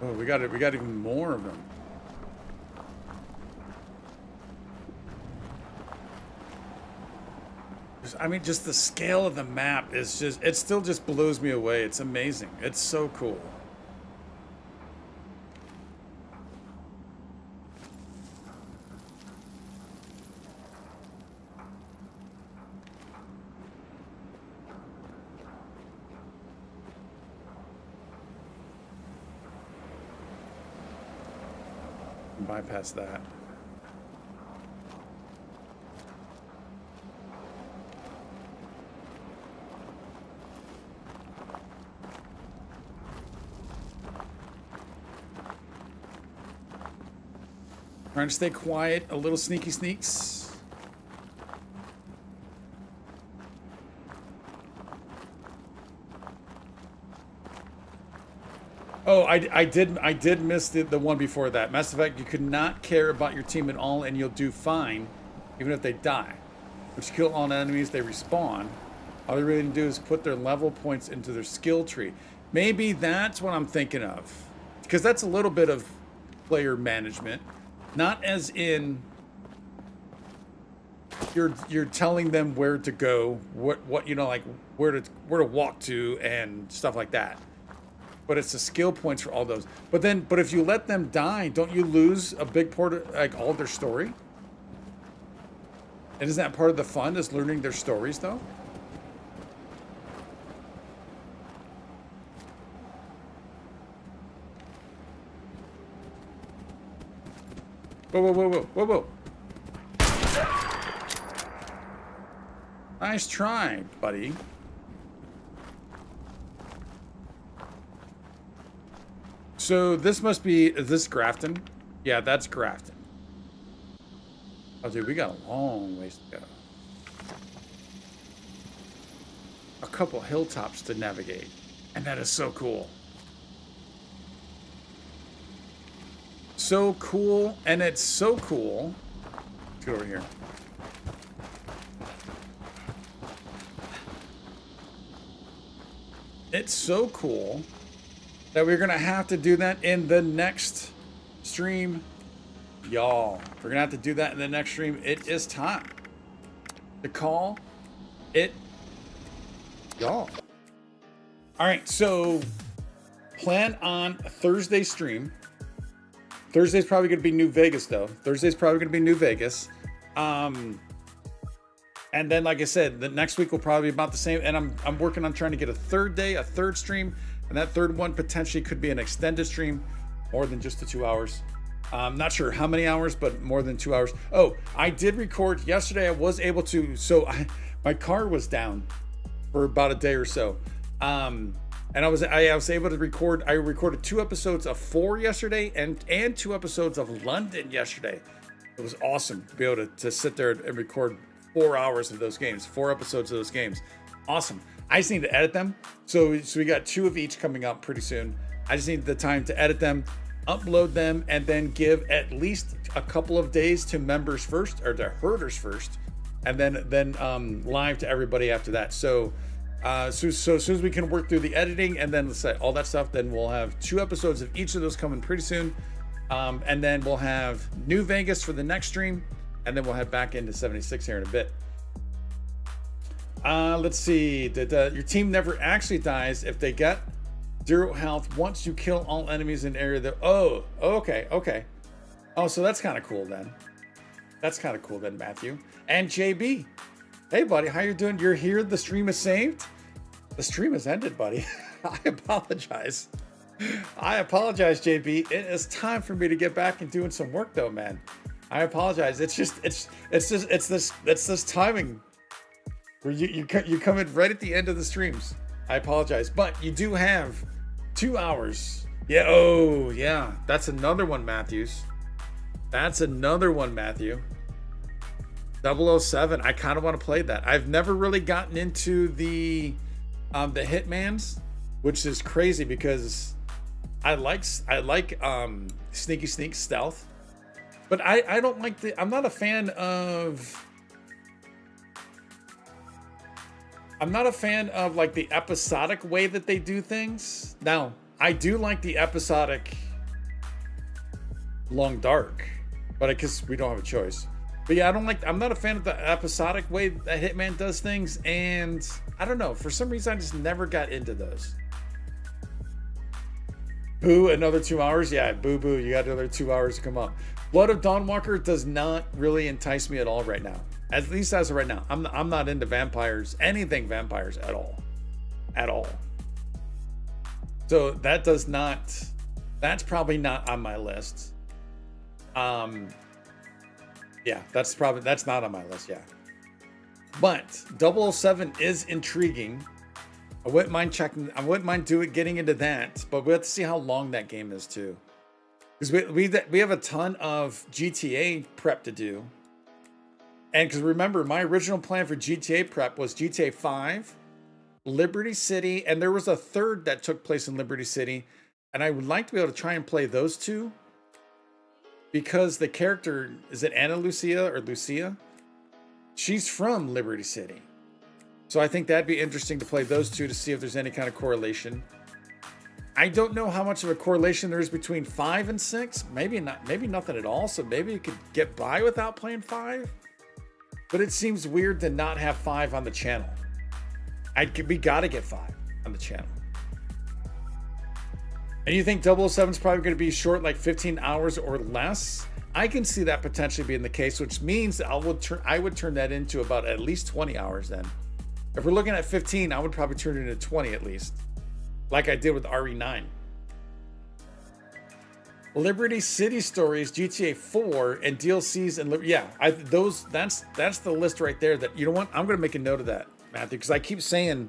Oh, we got even more of them. I mean, just the scale of the map is just, it still just blows me away. It's amazing. It's so cool. Bypass that. Trying to stay quiet, a little sneaky sneaks. Oh, I did miss the one before that. Mass Effect, you could not care about your team at all, and you'll do fine, even if they die. Once you kill all enemies, they respawn. All they really do is put their level points into their skill tree. Maybe that's what I'm thinking of, because that's a little bit of player management, not as in you're telling them where to go, what you know, like where to walk to and stuff like that. But it's the skill points for all those. But if you let them die, don't you lose a big part of, like, all their story? And isn't that part of the fun, is learning their stories, though? Whoa, whoa, whoa, whoa, whoa, whoa. Nice try, buddy. So this must be, is this Grafton? Yeah, that's Grafton. Oh, dude, we got a long ways to go. A couple hilltops to navigate. And that is so cool. So cool, and it's so cool. Let's go over here. It's so cool that we're gonna have to do that in the next stream, y'all. We're gonna have to do that in the next stream. It is time to call it, y'all. All right, so plan on Thursday stream. Thursday's probably gonna be New Vegas, though. Thursday's probably gonna be New Vegas. And then, like I said, the next week will probably be about the same. And I'm working on trying to get a third day, a third stream. And that third one potentially could be an extended stream, more than just the 2 hours. I'm not sure how many hours, but more than 2 hours. Oh, I did record yesterday. I was able to. So my car was down for about a day or so. And I was able to record. I recorded 2 episodes of 4 yesterday and 2 episodes of London yesterday. It was awesome to be able to sit there and record 4 hours of those games, 4 episodes of those games. Awesome. I just need to edit them. So we got 2 of each coming up pretty soon. I just need the time to edit them, upload them, and then give at least a couple of days to members first, or to herders first, and then live to everybody after that. So as soon as we can work through the editing and then let's say all that stuff, then we'll have 2 episodes of each of those coming pretty soon. And then we'll have New Vegas for the next stream, and then we'll head back into 76 here in a bit. Let's see. Your team never actually dies if they get 0 health once you kill all enemies in an area that... Oh, okay. Oh, so that's kind of cool then. Matthew. And JB. Hey, buddy, how you doing? You're here? The stream is saved? The stream has ended, buddy. I apologize. JB. It is time for me to get back and doing some work, though, man. I apologize. It's this timing where you come in right at the end of the streams. I apologize, but you do have 2 hours. Yeah. Oh, yeah. That's another one, Matthews. 007. I kind of want to play that. I've never really gotten into the Hitmans, which is crazy because I like sneaky sneak stealth, but I don't like I'm not a fan of like the episodic way that they do things. Now, I do like the episodic Long Dark, but because we don't have a choice. But yeah, I'm not a fan of the episodic way that Hitman does things, and I don't know, for some reason I just never got into those. Boo, another 2 hours? Yeah, boo, you got another 2 hours to come up. Blood of Dawnwalker does not really entice me at all right now. At least as of right now. I'm not into vampires, anything vampires at all. So that's probably not on my list. Yeah, that's not on my list, yeah. But 007 is intriguing. I wouldn't mind getting into that, but we have to see how long that game is too. Because we have a ton of GTA prep to do. And because remember, my original plan for GTA prep was GTA 5, Liberty City, and there was a third that took place in Liberty City. And I would like to be able to try and play those 2. Because the character, is it Ana Lucia or Lucia? She's from Liberty City. So I think that'd be interesting to play those 2 to see if there's any kind of correlation. I don't know how much of a correlation there is between 5 and 6. Maybe nothing at all. So maybe you could get by without playing 5. But it seems weird to not have 5 on the channel. We gotta get 5 on the channel. And you think 007 is probably going to be short, like 15 hours or less? I can see that potentially being the case, which means I would turn that into about at least 20 hours then. If we're looking at 15, I would probably turn it into 20 at least, like I did with RE9. Liberty City Stories, GTA 4, and DLCs, and that's the list right there. That, you know what? I'm going to make a note of that, Matthew, because I keep saying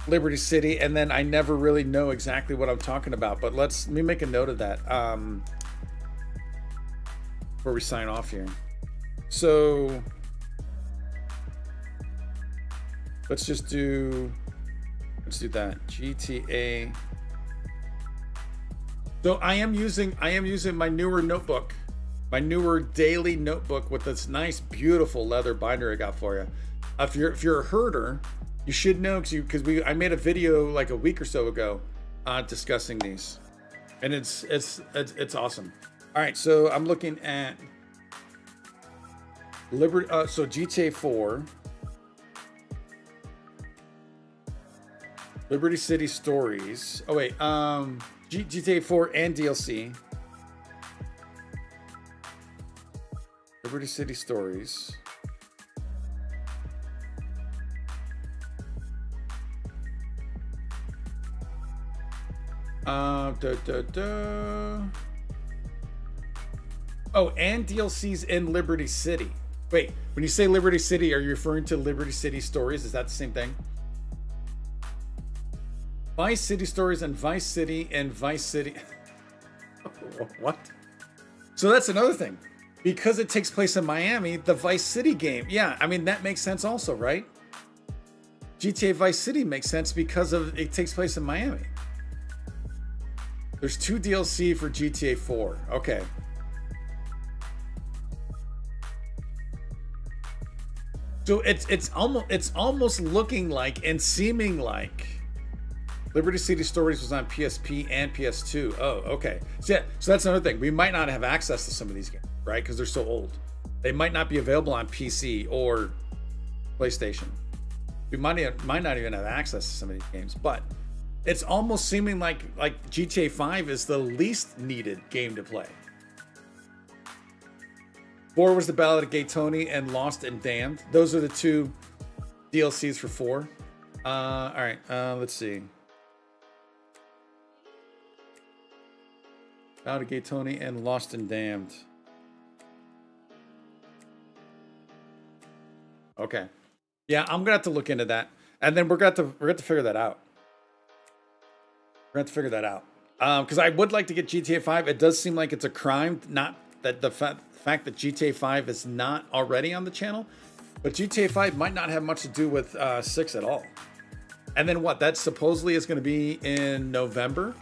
Liberty City, and then I never really know exactly what I'm talking about. But let me make a note of that before we sign off here. So let's do that. GTA. So I am using my newer notebook, my newer daily notebook with this nice, beautiful leather binder I got for you. If you're a herder, you should know because I made a video like a week or so ago discussing these, and it's awesome. All right, so I'm looking at Liberty. So GTA 4, Liberty City Stories. Oh wait, GTA 4 and DLC. Liberty City Stories. Oh, and DLCs in Liberty City. Wait, when you say Liberty City, are you referring to Liberty City Stories? Is that the same thing? Vice City Stories and Vice City and Vice City. What? So that's another thing. Because it takes place in Miami, the Vice City game. Yeah, I mean, that makes sense also, right? GTA Vice City makes sense because of it takes place in Miami. There's 2 DLC for GTA 4. Okay. So it's almost looking like and seeming like Liberty City Stories was on PSP and PS2. Oh, okay. So yeah, so that's another thing. We might not have access to some of these games, right? Because they're so old. They might not be available on PC or PlayStation. We might not even have access to some of these games, but it's almost seeming like GTA 5 is the least needed game to play. 4 was the Ballad of Gay Tony and Lost and Damned. Those are the 2 DLCs for 4. All right, let's see. Ballad of Gay Tony and Lost and Damned. Okay. Yeah, I'm gonna have to look into that, and then we're gonna have to figure that out. We're gonna have to figure that out because I would like to get GTA 5. It does seem like it's a crime, not that the fact that GTA 5 is not already on the channel, but GTA 5 might not have much to do with 6 at all. And then what? That supposedly is going to be in November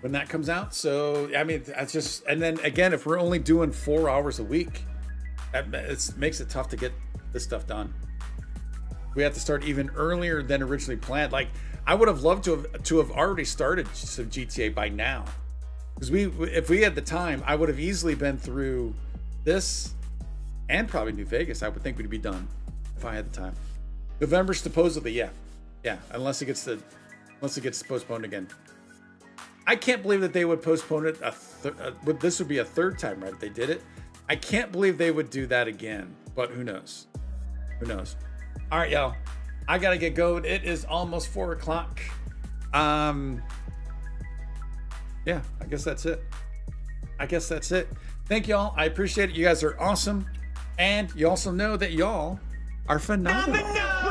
when that comes out. So I mean, that's just, and then again, if we're only doing 4 hours a week, it makes it tough to get this stuff done. We have to start even earlier than originally planned. Like I would have loved to have already started some GTA by now, because if we had the time, I would have easily been through this and probably New Vegas. I would think we'd be done if I had the time. November supposedly, yeah, unless it gets postponed again. I can't believe that they would postpone it. This would be a 3rd time, right? If they did it, I can't believe they would do that again. But who knows? Who knows? All right, y'all. I gotta get going. It is almost 4 o'clock. Yeah, I guess that's it. Thank y'all. I appreciate it. You guys are awesome. And you also know that y'all are phenomenal.